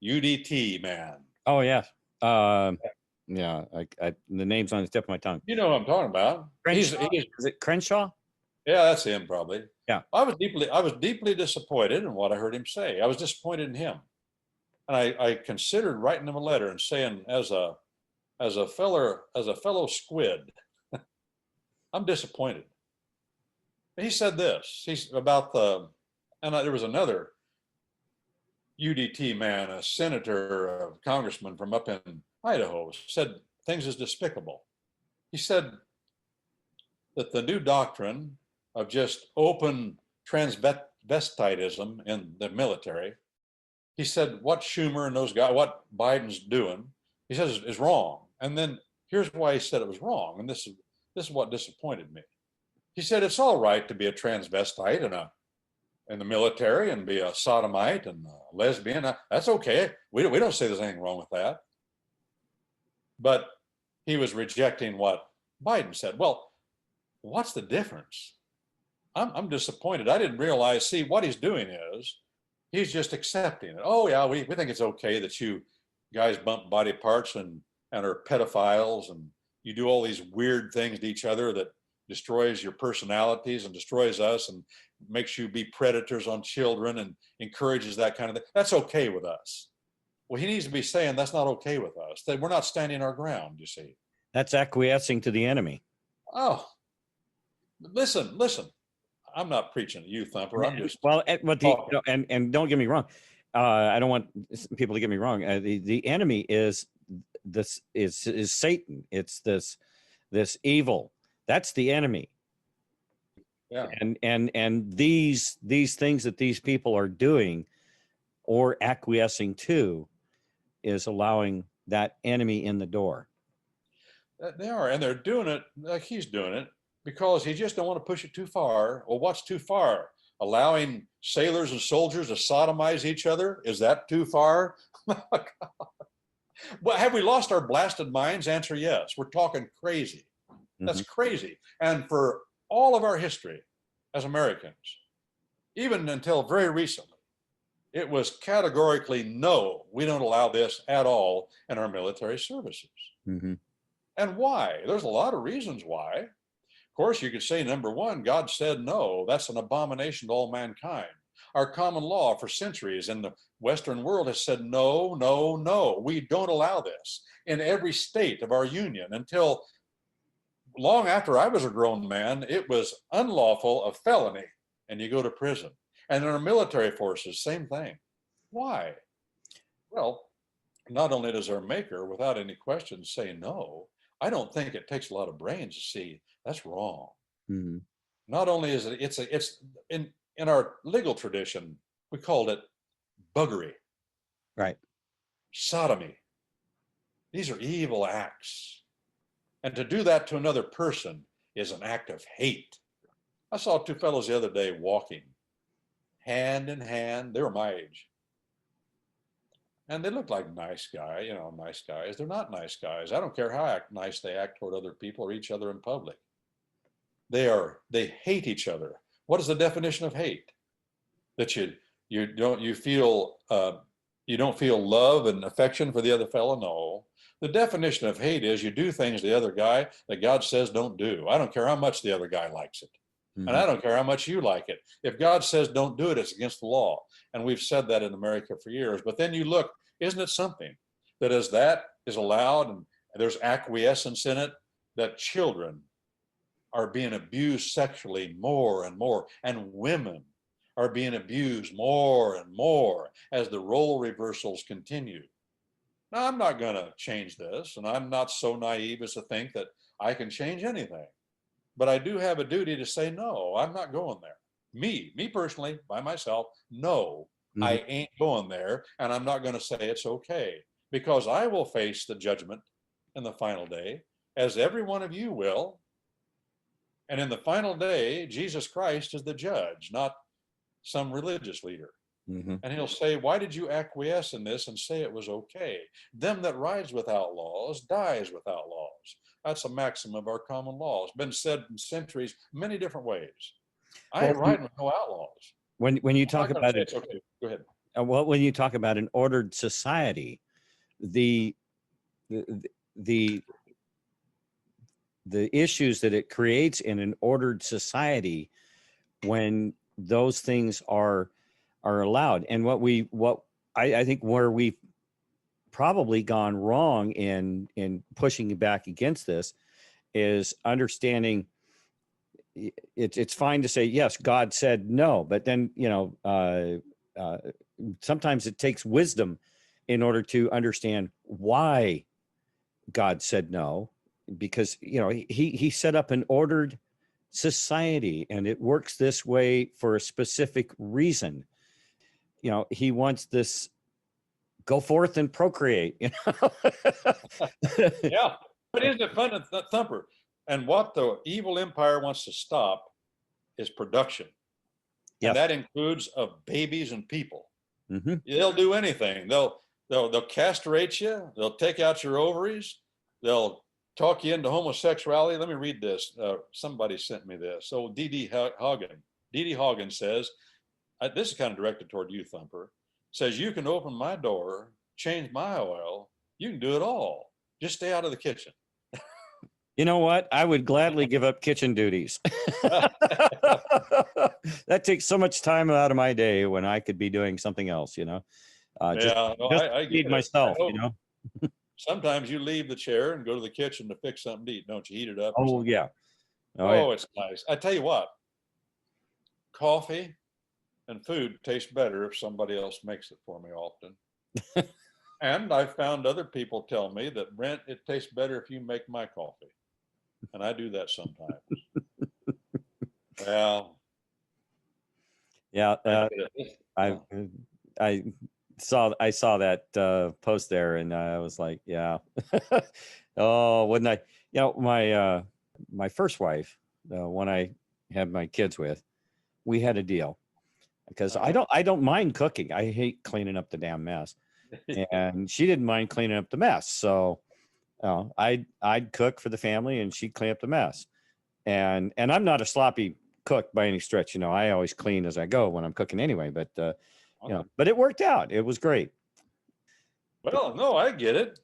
Speaker 2: UDT man.
Speaker 1: Oh yeah. Yeah, the name's on the tip of my tongue.
Speaker 2: You know what I'm talking about.
Speaker 1: Is it Crenshaw?
Speaker 2: Yeah, that's him probably.
Speaker 1: Yeah.
Speaker 2: I was deeply disappointed in what I heard him say. I was disappointed in him. And I considered writing him a letter and saying, as a fellow squid, I'm disappointed. He said this. He's about there was another UDT man, a senator, a congressman from up in Idaho, said things as despicable. He said that the new doctrine of just open transvestitism in the military, he said what Schumer and those guys, what Biden's doing, he says is wrong. And then here's why he said it was wrong. And this is what disappointed me. He said it's all right to be a transvestite in the military and be a sodomite and a lesbian. That's okay. We don't say there's anything wrong with that. But he was rejecting what Biden said. Well, what's the difference? I'm disappointed. I didn't realize, see, what he's doing is he's just accepting it. Oh yeah, we think it's okay that you guys bump body parts and are pedophiles and you do all these weird things to each other that destroys your personalities and destroys us and makes you be predators on children and encourages that kind of thing. That's okay with us. Well, he needs to be saying that's not okay with us, that we're not standing our ground, you see.
Speaker 1: That's acquiescing to the enemy.
Speaker 2: Oh, listen. I'm not preaching to you, Thumper. I'm just
Speaker 1: and don't get me wrong. I don't want people to get me wrong. The enemy is Satan. It's this evil. That's the enemy.
Speaker 2: Yeah.
Speaker 1: And these things that these people are doing or acquiescing to is allowing that enemy in the door.
Speaker 2: They are, and they're doing it like he's doing it because he just don't want to push it too far. Well, what's too far? Allowing sailors and soldiers to sodomize each other? Is that too far? Well, have we lost our blasted minds? Answer yes. We're talking crazy. That's crazy. And for all of our history as Americans, even until very recently, it was categorically no, we don't allow this at all in our military services.
Speaker 1: Mm-hmm.
Speaker 2: And why? There's a lot of reasons why. Of course, you could say, number one, God said no. That's an abomination to all mankind. Our common law for centuries in the Western world has said no, no, no. We don't allow this in every state of our union until long after I was a grown man. It was unlawful, a felony, and you go to prison. And in our military forces, same thing. Why? Well, not only does our maker, without any question, say no, I don't think it takes a lot of brains to see that's wrong.
Speaker 1: Mm-hmm.
Speaker 2: Not only is it's in our legal tradition, we called it buggery.
Speaker 1: Right.
Speaker 2: Sodomy. These are evil acts. And to do that to another person is an act of hate. I saw two fellows the other day walking hand in hand. They were my age. And they looked like nice guys, nice guys. They're not nice guys. I don't care how nice they act toward other people or each other in public. They hate each other. What is the definition of hate? That you don't feel love and affection for the other fellow? No. The definition of hate is you do things to the other guy that God says don't do. I don't care how much the other guy likes it. Mm-hmm. And I don't care how much you like it. If God says don't do it, it's against the law. And we've said that in America for years. But then you look, isn't it something that as that is allowed and there's acquiescence in it, that children are being abused sexually more and more, and women are being abused more and more as the role reversals continue. Now, I'm not going to change this, and I'm not so naive as to think that I can change anything. But I do have a duty to say, no, I'm not going there. Me personally, by myself, no, mm-hmm. I ain't going there, and I'm not going to say it's okay, because I will face the judgment in the final day, as every one of you will. And in the final day, Jesus Christ is the judge, not some religious leader. Mm-hmm. And he'll say, why did you acquiesce in this and say it was okay? Them that rides without laws dies without laws. That's a maxim of our common law. It's been said in centuries, many different ways. I ain't riding with no outlaws.
Speaker 1: When you talk about it,
Speaker 2: okay, go ahead.
Speaker 1: Well, when you talk about an ordered society, the issues that it creates in an ordered society when those things are allowed, and what I think where we've probably gone wrong in pushing back against this is understanding it's fine to say yes, God said no, but then sometimes it takes wisdom in order to understand why God said no, because he set up an ordered society and it works this way for a specific reason. He wants this go forth and procreate.
Speaker 2: Yeah, but isn't it fun, Thumper? And what the evil empire wants to stop is production. Yes. And that includes of babies and people. Mm-hmm. They'll do anything. They'll castrate you. They'll take out your ovaries. They'll talk you into homosexuality. Let me read this. Somebody sent me this. So D.D. Hagen says, this is kind of directed toward you, Thumper, says, you can open my door, change my oil. You can do it all. Just stay out of the kitchen.
Speaker 1: You know what? I would gladly give up kitchen duties. That takes so much time out of my day when I could be doing something else, I feed myself,
Speaker 2: Sometimes you leave the chair and go to the kitchen to fix something to eat, don't you? Heat it up.
Speaker 1: Oh, yeah.
Speaker 2: Yeah. It's nice. I tell you what, coffee and food taste better if somebody else makes it for me often. And I've found other people tell me that, Brent, it tastes better if you make my coffee. And I do that sometimes. Well.
Speaker 1: Yeah. I saw that post there and I was like, yeah. Oh, wouldn't I, my first wife, when I had my kids with, we had a deal because I don't mind cooking. I hate cleaning up the damn mess. And she didn't mind cleaning up the mess. So I'd cook for the family and she'd clean up the mess. And I'm not a sloppy cook by any stretch. I always clean as I go when I'm cooking anyway, but but it worked out. It was great.
Speaker 2: Well, no, I get it.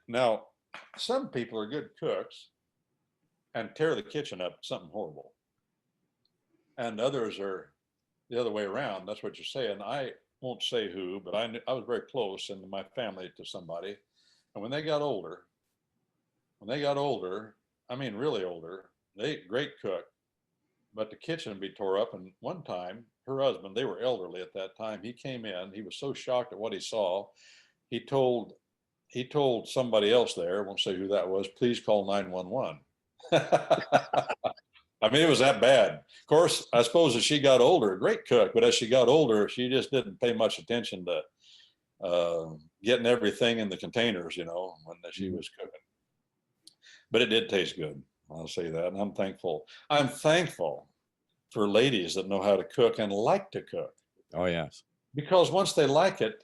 Speaker 2: Now, some people are good cooks and tear the kitchen up, something horrible. And others are the other way around. That's what you're saying. I won't say who, but I was very close in my family to somebody. And when they got older, I mean, really older, they great cook, but the kitchen would be tore up. And one time, her husband, they were elderly at that time, he came in, he was so shocked at what he saw. He told somebody else there, I won't say who that was, please call 911. I mean, it was that bad. Of course, I suppose as she got older, great cook, but as she got older, she just didn't pay much attention to getting everything in the containers, when she was cooking. but it did taste good. I'll say that. And I'm thankful. I'm thankful for ladies that know how to cook and like to cook.
Speaker 1: Oh, yes.
Speaker 2: Because once they like it,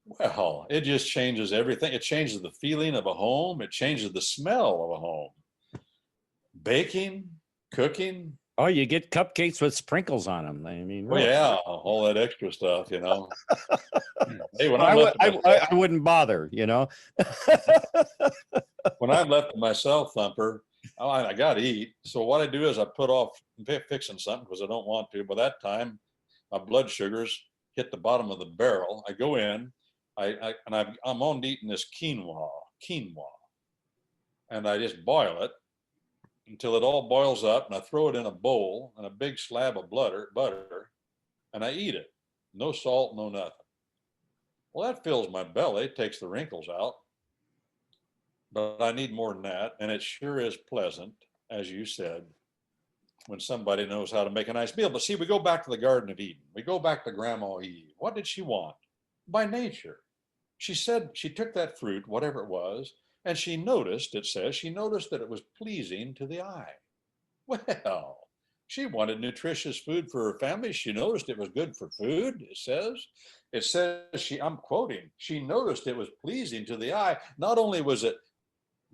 Speaker 2: well, it just changes everything. It changes the feeling of a home. It changes the smell of a home. Baking, cooking.
Speaker 1: Oh, you get cupcakes with sprinkles on them. I mean,
Speaker 2: Oh
Speaker 1: really.
Speaker 2: yeah, all that extra stuff, you know. Hey, when
Speaker 1: I,
Speaker 2: I'm left to
Speaker 1: would,
Speaker 2: myself,
Speaker 1: I wouldn't bother, you know.
Speaker 2: when I'm left to myself, Thumper, I got to eat. So what I do is I put off fixing something because I don't want to. By that time, my blood sugars hit the bottom of the barrel. I go in, I'm on eating this quinoa, and I just boil it until it all boils up, and I throw it in a bowl and a big slab of butter, and I eat it. No salt, no nothing. Well, that fills my belly, takes the wrinkles out, but I need more than that. And it sure is pleasant, as you said, when somebody knows how to make a nice meal. But see, we go back to the Garden of Eden. We go back to Grandma Eve. What did she want? By nature. She said she took that fruit, whatever it was, and she noticed, it says, she noticed that it was pleasing to the eye. Well, she wanted nutritious food for her family. She noticed it was good for food, it says. I'm quoting, she noticed it was pleasing to the eye. Not only was it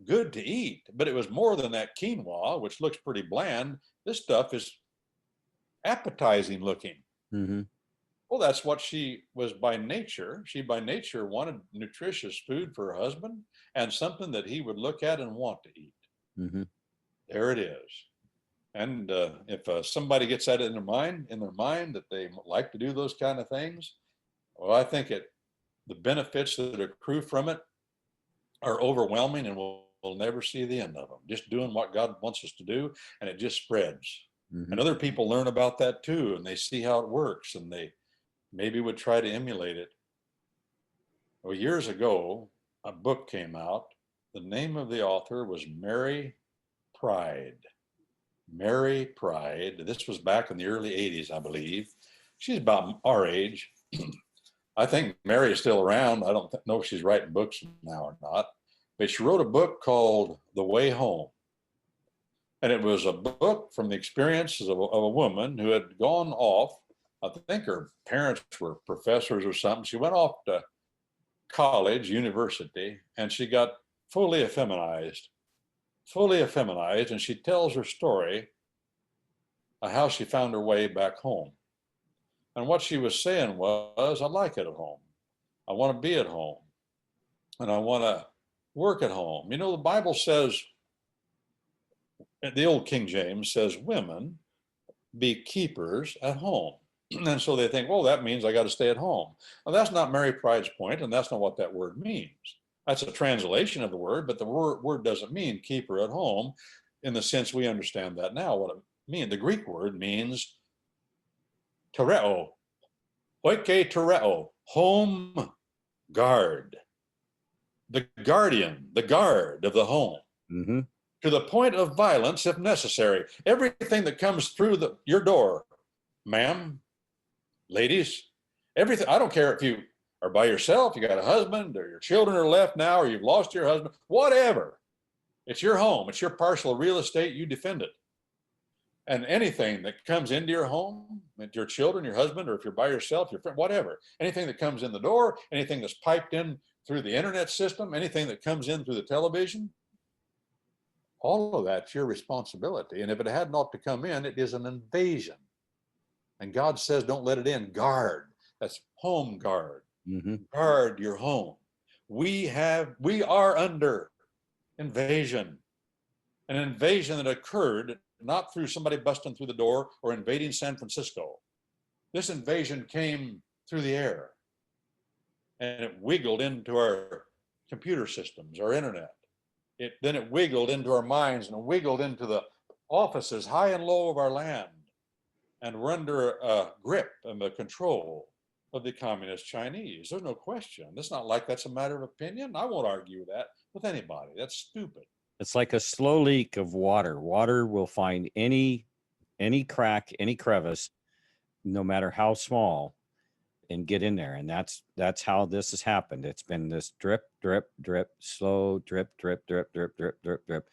Speaker 2: good to eat, but it was more than that quinoa, which looks pretty bland. This stuff is appetizing looking.
Speaker 1: Mm-hmm.
Speaker 2: Well, that's what she was by nature. She by nature wanted nutritious food for her husband and something that he would look at and want to eat.
Speaker 1: Mm-hmm.
Speaker 2: There it is. And if somebody gets that in their mind that they like to do those kind of things, well, I think the benefits that accrue from it are overwhelming, and we'll never see the end of them. Just doing what God wants us to do, and it just spreads. Mm-hmm. And other people learn about that too, and they see how it works, and they maybe would try to emulate it. Well, years ago, a book came out. The name of the author was Mary Pride. Mary Pride. This was back in the early 80s, I believe. She's about our age. I think Mary is still around. I don't know if she's writing books now or not. But she wrote a book called The Way Home. And it was a book from the experiences of a woman who had gone off. I think her parents were professors or something. She went off to college, university, and she got fully effeminized, and she tells her story of how she found her way back home. And what she was saying was, I like it at home. I want to be at home. And I want to work at home. You know, the Bible says, the old King James says, women be keepers at home. And so they think, well, that means I got to stay at home. Well, that's not Mary Pride's point, and that's not what that word means. That's a translation of the word, but the word doesn't mean keeper at home in the sense we understand that now. What it means, the Greek word means tereo, oike tereo, home guard, the guardian, the guard of the home.
Speaker 1: Mm-hmm.
Speaker 2: To the point of violence if necessary. Everything that comes through your door, ma'am, ladies, everything. I don't care if you are by yourself, you got a husband, or your children are left now, or you've lost your husband, whatever. It's your home. It's your parcel of real estate. You defend it. And anything that comes into your home, your children, your husband, or if you're by yourself, your friend, whatever, anything that comes in the door, anything that's piped in through the internet system, anything that comes in through the television, all of that's your responsibility. And if it had not to come in, it is an invasion. And God says, don't let it in. Guard. That's home guard.
Speaker 1: Mm-hmm.
Speaker 2: Guard your home. We are under invasion. An invasion that occurred not through somebody busting through the door or invading San Francisco. This invasion came through the air. And it wiggled into our computer systems, our internet. Then it wiggled into our minds and wiggled into the offices high and low of our land. And we're under a grip and the control of the communist Chinese. There's no question. It's not like that's a matter of opinion. I won't argue that with anybody. That's stupid.
Speaker 1: It's like a slow leak of water. Water will find any crack, any crevice, no matter how small, and get in there. And that's how this has happened. It's been this drip, drip, drip, slow drip, drip, drip, drip, drip, drip, drip.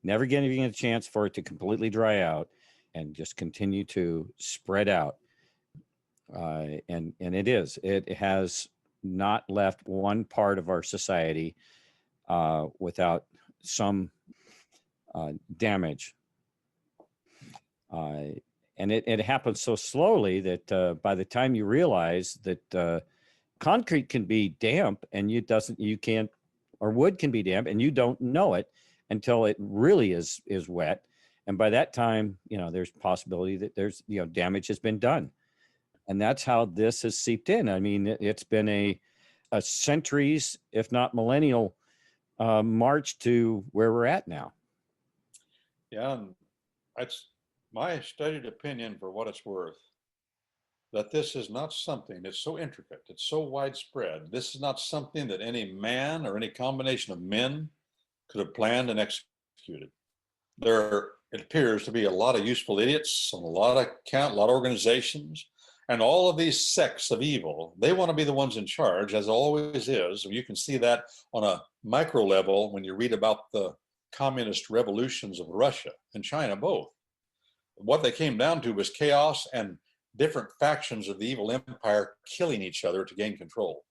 Speaker 1: never giving it a chance for it to completely dry out, and just continue to spread out. And it has not left one part of our society without some damage. And it happens so slowly that by the time you realize that concrete can be damp and you can't, or wood can be damp and you don't know it until it really is wet. And by that time, there's possibility that there's, damage has been done. And that's how this has seeped in. I mean, it's been a centuries, if not millennial, march to where we're at now.
Speaker 2: Yeah, and that's my studied opinion, for what it's worth, that this is not something that's so intricate, it's so widespread. This is not something that any man or any combination of men could have planned and executed. It appears to be a lot of useful idiots and a lot of organizations, and all of these sects of evil. They want to be the ones in charge, as always is. You can see that on a micro level when you read about the communist revolutions of Russia and China both. What they came down to was chaos and different factions of the evil empire killing each other to gain control.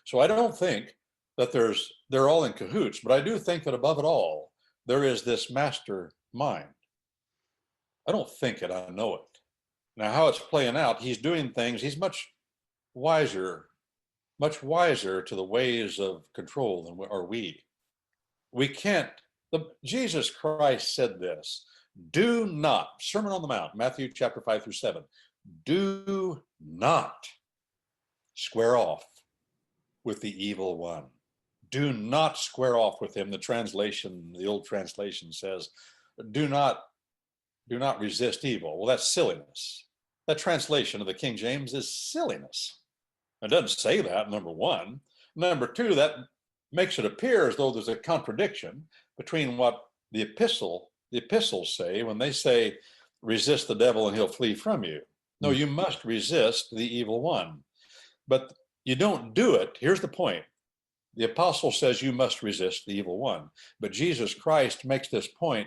Speaker 2: So I don't think that they're all in cahoots, but I do think that above it all, there is this master mind. I don't think it, I know it. Now, how it's playing out, he's doing things, he's much wiser to the ways of control than are we. We can't, Jesus Christ said this, do not, Sermon on the Mount, Matthew chapter 5-7, do not square off with the evil one. Do not square off with him. The old translation says, do not resist evil. Well, that's silliness. That translation of the King James is silliness. It doesn't say that, number one. Number two, that makes it appear as though there's a contradiction between what the epistles say when they say, resist the devil and he'll flee from you. No, you must resist the evil one. But you don't do it. Here's the point. The apostle says you must resist the evil one. But Jesus Christ makes this point.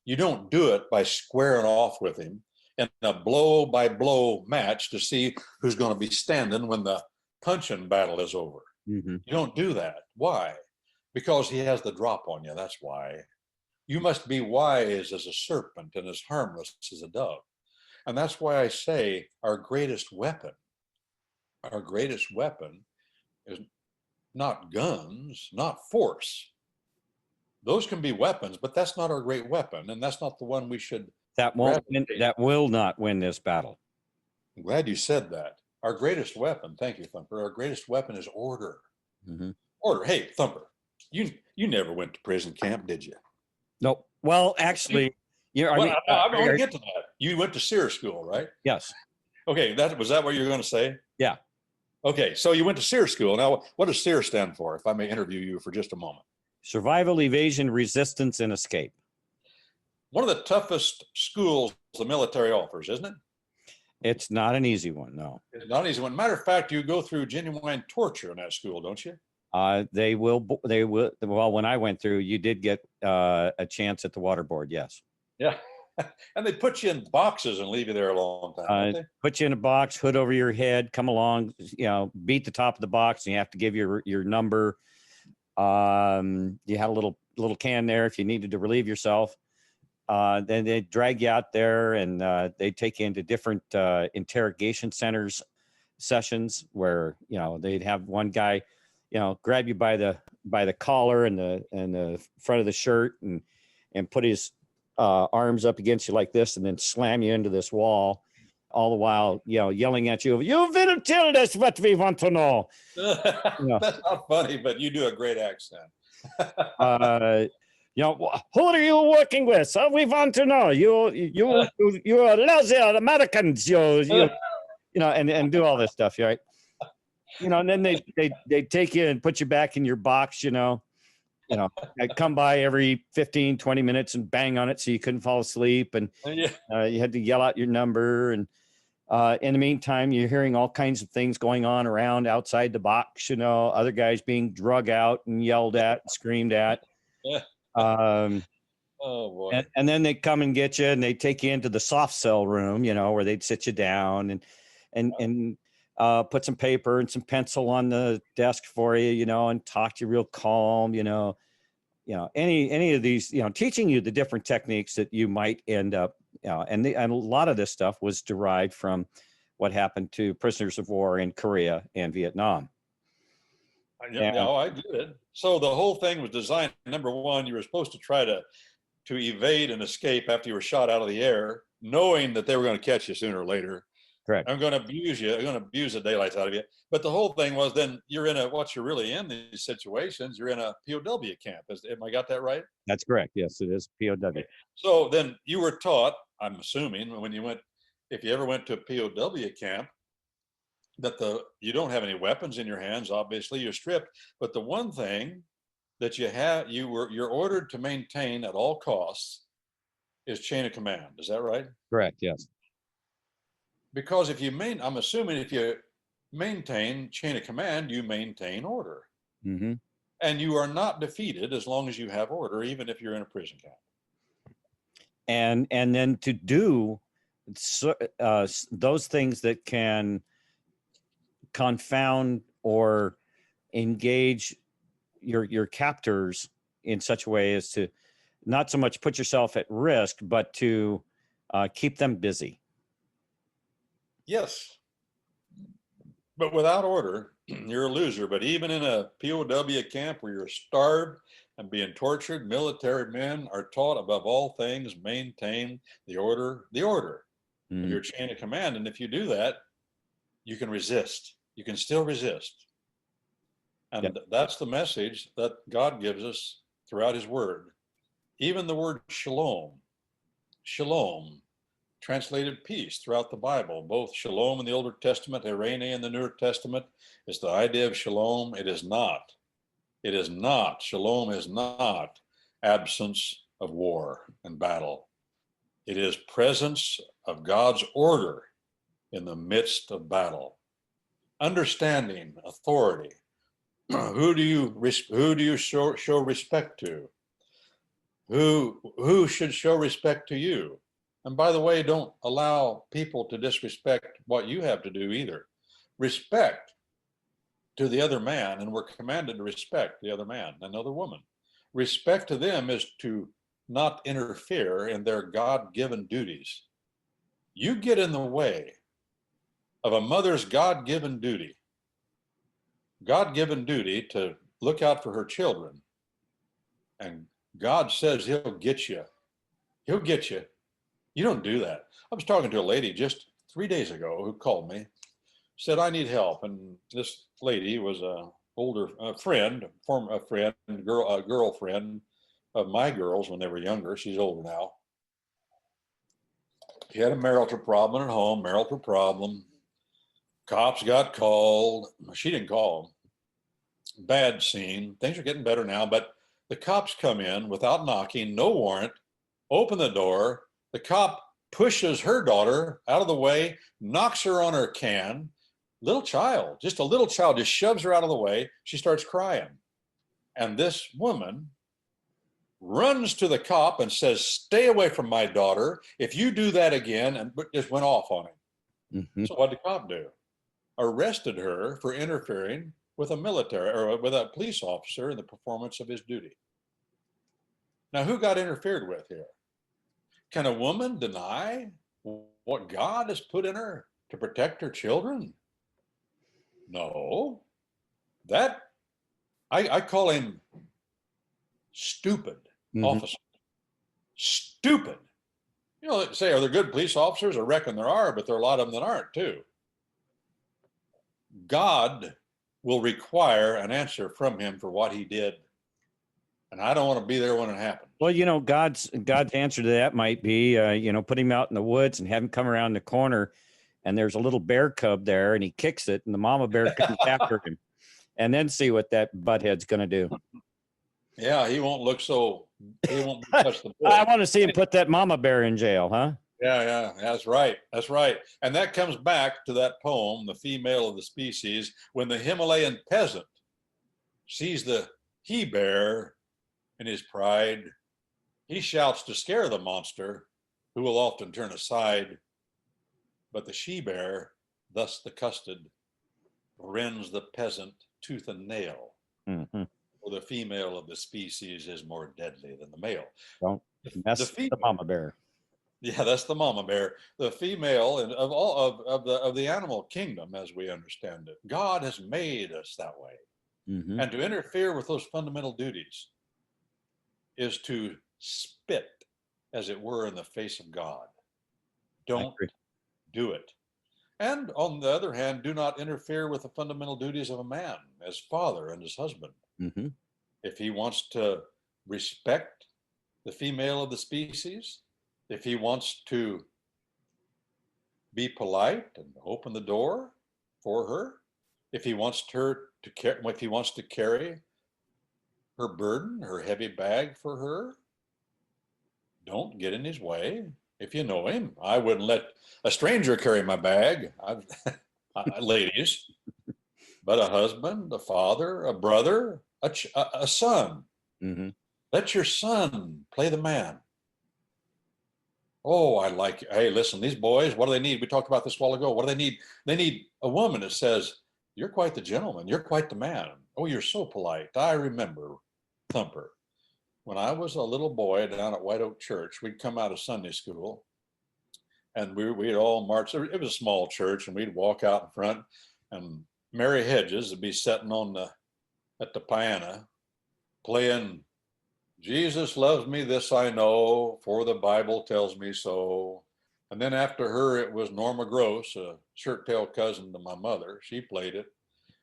Speaker 2: You don't do it by squaring off with him in a blow-by-blow match to see who's going to be standing when the punching battle is over. Mm-hmm. You don't do that. Why? Because he has the drop on you. That's why. You must be wise as a serpent and as harmless as a dove. And that's why I say our greatest weapon is not guns, not force. Those can be weapons, but that's not our great weapon, and that's not the one we should.
Speaker 1: That will not win this battle.
Speaker 2: I'm glad you said that. Our greatest weapon, thank you, Thumper. Our greatest weapon is order. Mm-hmm. Order. Hey, Thumper, you never went to prison camp, did you?
Speaker 1: Nope. Well, actually,
Speaker 2: I'm going to get to that. You went to SEER school, right?
Speaker 1: Yes.
Speaker 2: Okay, was that what you were going to say?
Speaker 1: Yeah.
Speaker 2: Okay, so you went to SEER school. Now, what does SEER stand for, if I may interview you for just a moment?
Speaker 1: Survival, evasion, resistance, and escape.
Speaker 2: One of the toughest schools the military offers, isn't it?
Speaker 1: It's not an easy one, no.
Speaker 2: It's not an easy one. Matter of fact, you go through genuine torture in that school, don't you?
Speaker 1: They will. Well, when I went through, you did get a chance at the water board, yes.
Speaker 2: Yeah. And they put you in boxes and leave you there a long time, don't they?
Speaker 1: Put you in a box, hood over your head, come along, beat the top of the box, and you have to give your number. You had a little can there if you needed to relieve yourself. Then they drag you out there and they take you into different interrogation centers sessions where they'd have one guy grab you by the collar and the front of the shirt and put his arms up against you like this and then slam you into this wall, all the while yelling at you, "You will tell us what we want to know."
Speaker 2: That's not funny, but you do a great accent.
Speaker 1: Who are you working with? So we want to know. You are lazy Americans. And do all this stuff, right? And then they take you and put you back in your box. I'd come by every 15, 20 minutes and bang on it so you couldn't fall asleep, and you had to yell out your number. And in the meantime, you're hearing all kinds of things going on around outside the box. Other guys being drug out and yelled at, and screamed at.
Speaker 2: Oh boy.
Speaker 1: And then they come and get you, and they take you into the soft cell room, where they'd sit you down and put some paper and some pencil on the desk for you, and talk to you real calm, any of these, teaching you the different techniques that you might end up, and a lot of this stuff was derived from what happened to prisoners of war in Korea and Vietnam.
Speaker 2: Yeah, I get it. So the whole thing was designed. Number one, you were supposed to try to evade and escape after you were shot out of the air, knowing that they were going to catch you sooner or later.
Speaker 1: Correct.
Speaker 2: I'm going to abuse you. I'm going to abuse the daylights out of you. But the whole thing was then you're in what you're really in these situations, you're in a POW camp. Am I got that right?
Speaker 1: That's correct. Yes, it is POW.
Speaker 2: Okay. So then you were taught, I'm assuming, if you ever went to a POW camp, that you don't have any weapons in your hands. Obviously, you're stripped. But the one thing that you're ordered to maintain at all costs is chain of command. Is that right?
Speaker 1: Correct. Yes.
Speaker 2: Because I'm assuming if you maintain chain of command, you maintain order.
Speaker 1: Mm-hmm.
Speaker 2: And you are not defeated as long as you have order, even if you're in a prison camp.
Speaker 1: And then to do those things that can confound or engage your captors in such a way as to not so much put yourself at risk, but to keep them busy.
Speaker 2: Yes. But without order, you're a loser. But even in a POW camp where you're starved and being tortured, military men are taught above all things, maintain the order of your chain of command. And if you do that, you can resist. You can still resist. And that's the message that God gives us throughout his word. Even the word shalom, translated peace throughout the Bible, both shalom in the Old Testament, eirene in the New Testament, is the idea of shalom. It is not. Shalom is not absence of war and battle. It is presence of God's order in the midst of battle. Understanding, authority. Who do you show respect to? Who should show respect to you? And by the way, don't allow people to disrespect what you have to do either. Respect to the other man, and we're commanded to respect the other man, another woman. Respect to them is to not interfere in their God-given duties. You get in the way of a mother's God-given duty to look out for her children. And God says he'll get you. He'll get you. You don't do that. I was talking to a lady just 3 days ago who called me, said, I need help. And this lady was a girlfriend of my girls when they were younger. She's older now. She had a marital problem at home, Cops got called. She didn't call them. Bad scene. Things are getting better now, but the cops come in without knocking, no warrant, open the door. The cop pushes her daughter out of the way, knocks her on her can. Just a little child, just shoves her out of the way. She starts crying. And this woman runs to the cop and says, stay away from my daughter. If you do that again, and just went off on him. Mm-hmm. So what did the cop do? Arrested her for interfering with a police officer in the performance of his duty. Now, who got interfered with here? Can a woman deny what God has put in her to protect her children? No. I call him stupid officer. Stupid. Say, are there good police officers? I reckon there are, but there are a lot of them that aren't too. God will require an answer from him for what he did. And I don't want to be there when it happens.
Speaker 1: Well, God's answer to that might be, put him out in the woods and have him come around the corner, and there's a little bear cub there, and he kicks it, and the mama bear comes after him, and then see what that butthead's going to do.
Speaker 2: Yeah, he won't touch the board.
Speaker 1: I want to see him put that mama bear in jail, huh?
Speaker 2: Yeah, that's right. And that comes back to that poem, The Female of the Species, when the Himalayan peasant sees the he-bear in his pride. He shouts to scare the monster, who will often turn aside. But the she-bear, thus the custard, rends the peasant tooth and nail.
Speaker 1: Mm-hmm.
Speaker 2: For the female of the species is more deadly than the male.
Speaker 1: Don't mess with the mama bear.
Speaker 2: Yeah, that's the mama bear. The female and of all of the animal kingdom, as we understand it, God has made us that way.
Speaker 1: Mm-hmm.
Speaker 2: And to interfere with those fundamental duties is to spit, as it were, in the face of God. Don't do it. And on the other hand, do not interfere with the fundamental duties of a man as father and as husband.
Speaker 1: Mm-hmm.
Speaker 2: If he wants to respect the female of the species, if he wants to be polite and open the door for her, if he wants her to if he wants to carry her burden, her heavy bag for her, don't get in his way. If you know him, I wouldn't let a stranger carry my bag, ladies, but a husband, a father, a brother, a son.
Speaker 1: Mm-hmm.
Speaker 2: Let your son play the man. Oh, I like it. Hey, listen, these boys, what do they need? We talked about this a while ago. What do they need? They need a woman that says, you're quite the gentleman. You're quite the man. Oh, you're so polite. I remember, Thumper, when I was a little boy down at White Oak Church, we'd come out of Sunday school and we'd all march. It was a small church, and we'd walk out in front, and Mary Hedges would be sitting at the piano playing Jesus loves me, this I know, for the Bible tells me so. And then after her, it was Norma Gross, a shirt-tail cousin to my mother. She played it.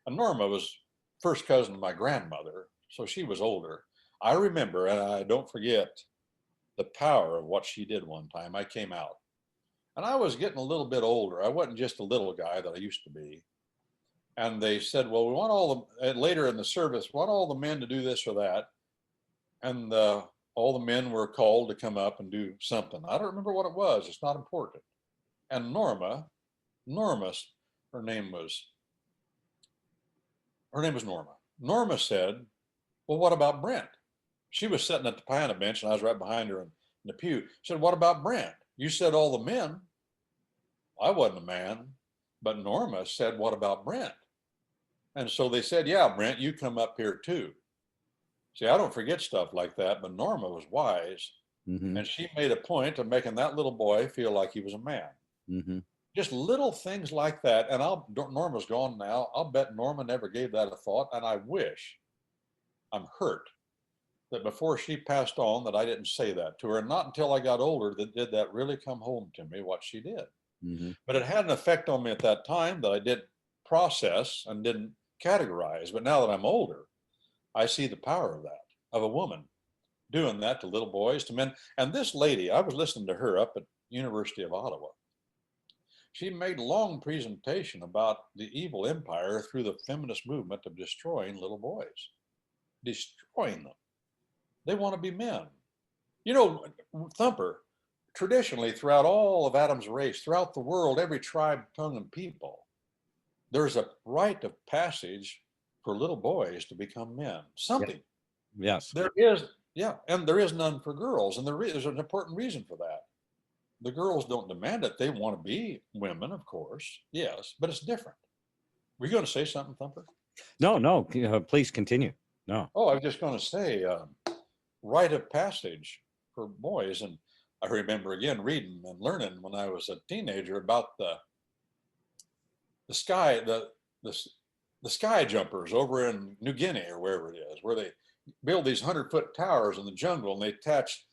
Speaker 2: And Norma was first cousin to my grandmother, so she was older. I remember, and I don't forget, the power of what she did one time. I came out. And I was getting a little bit older. I wasn't just a little guy that I used to be. And they said, well, we want later in the service, we want all the men to do this or that. And all the men were called to come up and do something. I don't remember what it was. It's not important. And Norma, her name was Norma. Norma said, well, what about Brent? She was sitting at the piano bench, and I was right behind her in the pew. She said, what about Brent? You said all the men. I wasn't a man. But Norma said, what about Brent? And so they said, yeah, Brent, you come up here too. See, I don't forget stuff like that, but Norma was wise. Mm-hmm. And she made a point of making that little boy feel like he was a man. Mm-hmm. Just little things like that. And Norma's gone now. I'll bet Norma never gave that a thought. And I wish, I'm hurt, that before she passed on, that I didn't say that to her. And not until I got older did that really come home to me, what she did. Mm-hmm. But it had an effect on me at that time that I didn't process and didn't categorize. But now that I'm older, I see the power of that, of a woman doing that to little boys, to men. And this lady, I was listening to her up at University of Ottawa. She made a long presentation about the evil empire through the feminist movement of destroying little boys, destroying them. They want to be men. You know, Thumper, traditionally throughout all of Adam's race, throughout the world, every tribe, tongue, and people, there's a rite of passage for little boys to become men. Something.
Speaker 1: Yes.
Speaker 2: There is, yeah, and there is none for girls. And there's an important reason for that. The girls don't demand it. They want to be women, of course. Yes, but it's different. Were you going to say something, Thumper?
Speaker 1: No, please continue. No.
Speaker 2: Oh, I was just going to say rite of passage for boys. And I remember again reading and learning when I was a teenager about the sky jumpers over in New Guinea or wherever it is, where they build these 100-foot towers in the jungle, and they attach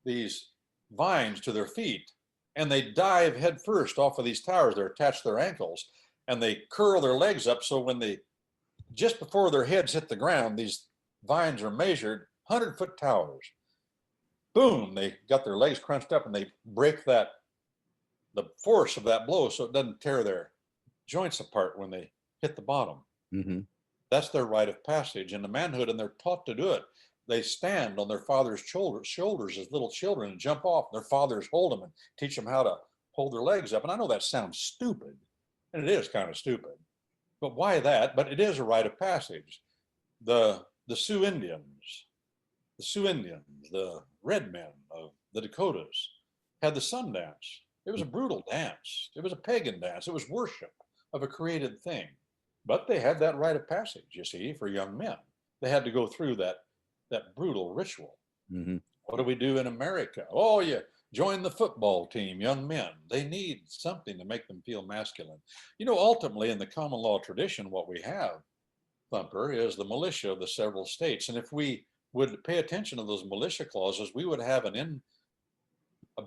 Speaker 2: these vines to their feet, and they dive head first off of these towers. They're attached to their ankles, and they curl their legs up so when just before their heads hit the ground, these vines are measured 100-foot towers. Boom, they got their legs crunched up, and they break the force of that blow so it doesn't tear their joints apart when they hit the bottom. Mm-hmm. That's their rite of passage into manhood, and they're taught to do it. They stand on their father's shoulders as little children and jump off. Their fathers hold them and teach them how to hold their legs up. And I know that sounds stupid, and it is kind of stupid. But why that? But it is a rite of passage. The Sioux Indians the Sioux Indians, the red men of the Dakotas had the sun dance. It was a brutal dance. It was a pagan dance. It was worship of a created thing. But they had that rite of passage, you see, for young men. They had to go through that brutal ritual.
Speaker 1: Mm-hmm.
Speaker 2: What do we do in America? Oh, yeah, join the football team, young men. They need something to make them feel masculine. You know, ultimately, in the common law tradition, what we have, Thumper, is the militia of the several states. And if we would pay attention to those militia clauses, we would have a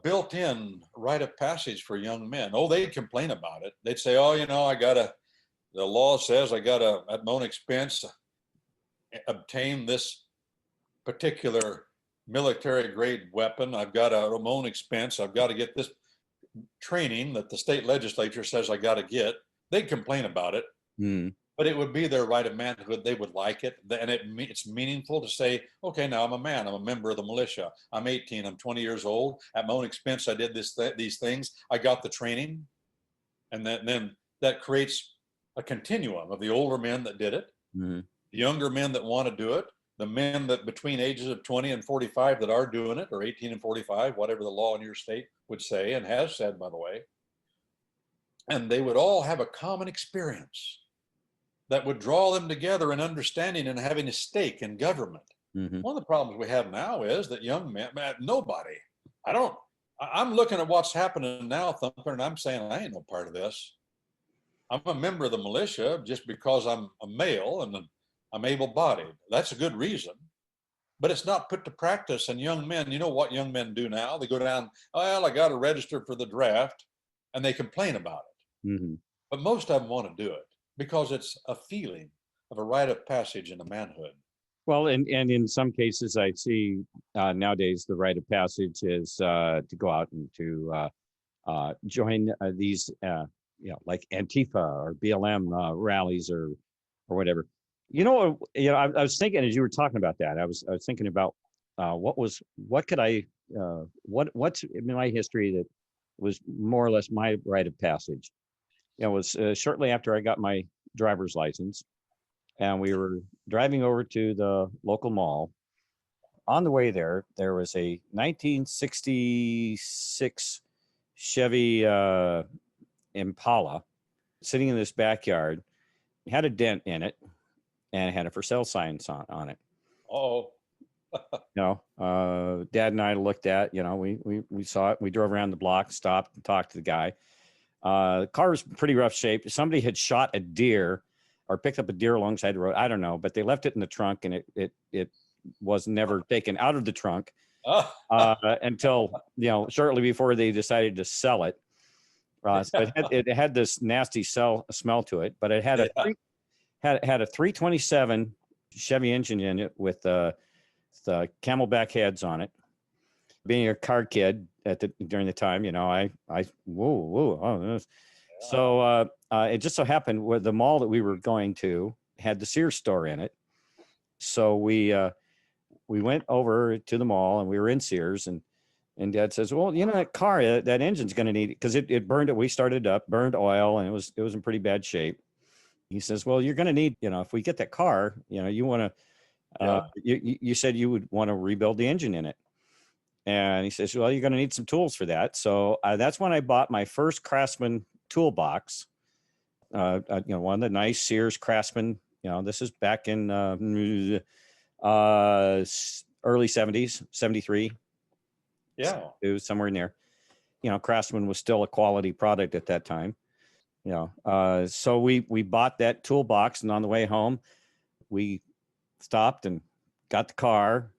Speaker 2: built-in rite of passage for young men. Oh, they'd complain about it. They'd say, oh, you know, the law says I gotta, at my own expense, obtain this particular military grade weapon. I've got to, at my own expense, I've got to get this training that the state legislature says I got to get. They'd complain about it, but it would be their right of manhood. They would like it. And it's meaningful to say, okay, now I'm a man. I'm a member of the militia. I'm 18. I'm 20 years old. At my own expense, I did these things. I got the training. And then that creates a continuum of the older men that did it, the younger men that want to do it, the men that between ages of 20 and 45 that are doing it, or 18 and 45, whatever the law in your state would say, and has said, by the way. And they would all have a common experience that would draw them together in understanding and having a stake in government. One of the problems we have now is that young men, nobody, I'm looking at what's happening now, Thumper, and I'm saying I ain't no part of this. I'm a member of the militia just because I'm a male and I'm able-bodied. That's a good reason, but it's not put to practice. And young men, you know what young men do now? They go down, well, I got to register for the draft, and they complain about it. But most of them want to do it because it's a feeling of a rite of passage into manhood.
Speaker 1: Well, and in some cases, I see nowadays the rite of passage is to go out and to join these, like Antifa or BLM rallies or whatever. I was thinking as you were talking about that, I was thinking about what's in my history that was more or less my rite of passage. It was shortly after I got my driver's license, and we were driving over to the local mall. On the way there was a 1966 Chevy Impala sitting in this backyard. It had a dent in it and it had a for sale sign on it.
Speaker 2: Oh.
Speaker 1: Dad and I looked at, we saw it. We drove around the block, stopped and talked to the guy. The car was pretty rough shape. Somebody had shot a deer or picked up a deer alongside the road. I don't know, but they left it in the trunk, and it was never taken out of the trunk until, shortly before they decided to sell it. So it had this nasty smell to it, but it had a 327 Chevy engine in it with the Camelback heads on it. Being a car kid during the time, So it just so happened where the mall that we were going to had the Sears store in it. So we went over to the mall and we were in Sears, and Dad says, well, that car, that engine's going to need it, because it burned it. We started up, burned oil, and it was in pretty bad shape. He says, well, you're going to need, if we get that car, you want to, you said you would want to rebuild the engine in it. And he says, well, you're going to need some tools for that. So that's when I bought my first Craftsman toolbox. One of the nice Sears Craftsman. This is back in early 70s, 73.
Speaker 2: Yeah.
Speaker 1: So it was somewhere in there. Craftsman was still a quality product at that time. So we bought that toolbox, and on the way home, we stopped and got the car.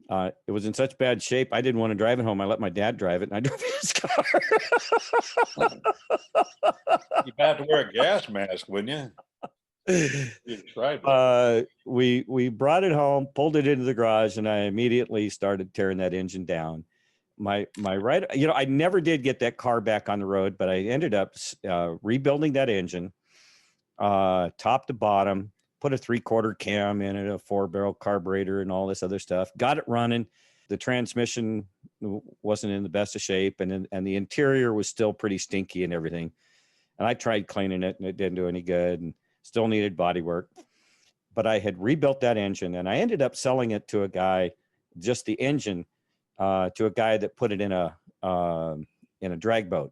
Speaker 1: It was in such bad shape, I didn't want to drive it home. I let my dad drive it, and I drove his car.
Speaker 2: You'd have to wear a gas mask, wouldn't you? You tried
Speaker 1: that. We brought it home, pulled it into the garage, and I immediately started tearing that engine down. My right, I never did get that car back on the road, but I ended up rebuilding that engine, top to bottom. Put a 3/4 cam in it, a 4-barrel carburetor, and all this other stuff. Got it running. The transmission wasn't in the best of shape, and the interior was still pretty stinky and everything. And I tried cleaning it, and it didn't do any good, and still needed body work. but I had rebuilt that engine, and I ended up selling it to a guy, just the engine, to a guy that put it in a drag boat.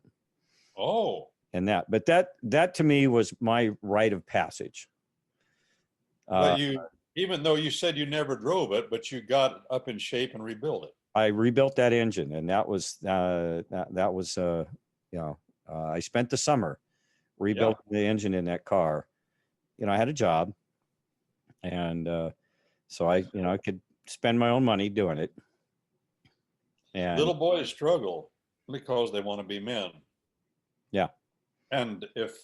Speaker 2: Oh.
Speaker 1: And but that to me was my rite of passage.
Speaker 2: But even though you said you never drove it, but you got up in shape and rebuilt it.
Speaker 1: I rebuilt that engine, and that was I spent the summer rebuilding the engine in that car. I had a job, and so I could spend my own money doing it. And
Speaker 2: little boys struggle because they want to be men.
Speaker 1: Yeah.
Speaker 2: And if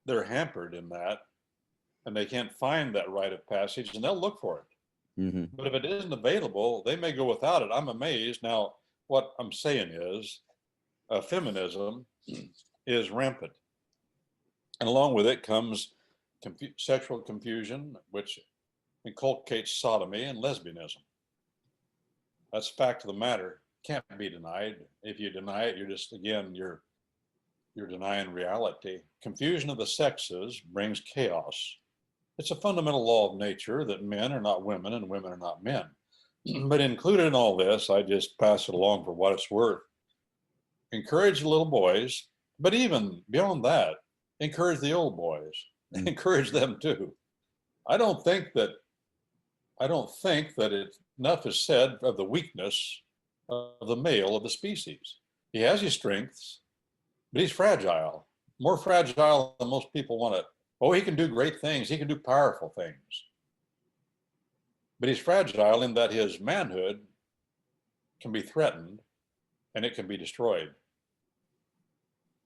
Speaker 2: they're hampered in that, and they can't find that rite of passage, and they'll look for it.
Speaker 1: Mm-hmm.
Speaker 2: But if it isn't available, they may go without it. I'm amazed. Now, what I'm saying is feminism is rampant. And along with it comes sexual confusion, which inculcates sodomy and lesbianism. That's fact of the matter. Can't be denied. If you deny it, you're just, again, you're denying reality. Confusion of the sexes brings chaos. It's a fundamental law of nature that men are not women and women are not men. But included in all this, I just pass it along for what it's worth. Encourage the little boys, but even beyond that, encourage the old boys. Encourage them too. I don't think that enough is said of the weakness of the male of the species. He has his strengths, but he's fragile, more fragile than most people want to. Oh, he can do great things. He can do powerful things. But he's fragile in that his manhood can be threatened and it can be destroyed.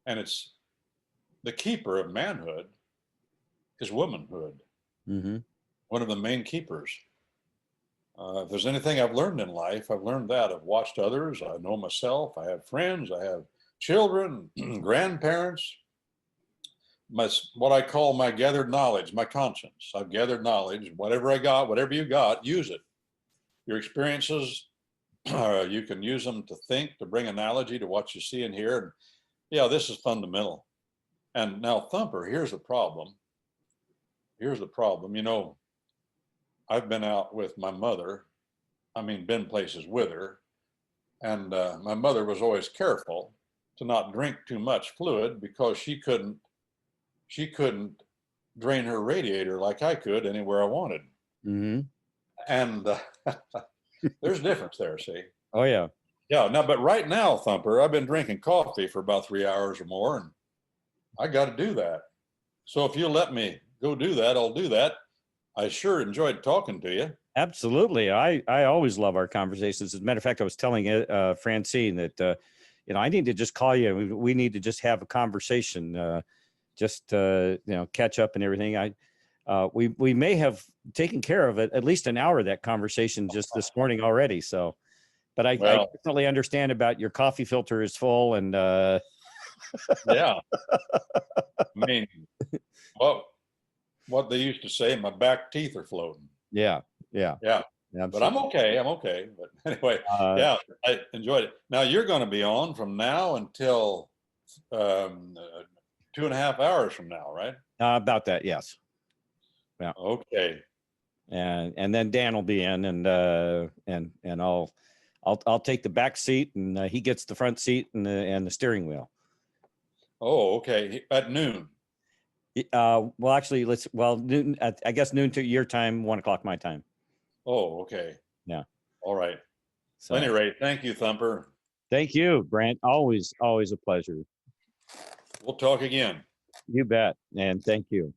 Speaker 2: And it's the keeper of manhood is womanhood.
Speaker 1: Mm-hmm.
Speaker 2: One of the main keepers. If there's anything I've learned in life, I've learned that. I've watched others. I know myself. I have friends. I have children, grandparents. What I call my gathered knowledge, my conscience. I've gathered knowledge. Whatever I got, whatever you got, use it. Your experiences, you can use them to think, to bring analogy to what you see and hear. And yeah, this is fundamental. And now, Thumper, here's the problem. Here's the problem. I've been out with my mother. Been places with her. And my mother was always careful to not drink too much fluid because she couldn't drain her radiator like I could anywhere I wanted.
Speaker 1: Mm-hmm.
Speaker 2: And there's a difference there, see?
Speaker 1: Oh, yeah.
Speaker 2: Yeah. Now, but right now, Thumper, I've been drinking coffee for about 3 hours or more, and I got to do that. So if you'll let me go do that, I'll do that. I sure enjoyed talking to you.
Speaker 1: Absolutely. I always love our conversations. As a matter of fact, I was telling Francine that, I need to just call you. We need to just have a conversation, catch up and everything. We may have taken care of it, at least an hour of that conversation just this morning already. So, but I definitely understand about your coffee filter is full and,
Speaker 2: yeah. What they used to say, my back teeth are floating.
Speaker 1: Yeah.
Speaker 2: Absolutely. But I'm okay. But anyway, I enjoyed it. Now you're going to be on from now until 2.5 hours from now, right?
Speaker 1: About that, yes. Yeah.
Speaker 2: Okay.
Speaker 1: And then Dan will be in, and I'll take the back seat, and he gets the front seat and the steering wheel.
Speaker 2: Oh, okay. At noon.
Speaker 1: Well, actually, noon. I guess noon to your time, 1 o'clock my time.
Speaker 2: Oh, okay.
Speaker 1: Yeah.
Speaker 2: All right.
Speaker 1: So,
Speaker 2: at any rate, thank you, Thumper.
Speaker 1: Thank you, Brent. Always a pleasure.
Speaker 2: We'll talk again.
Speaker 1: You bet. And thank you.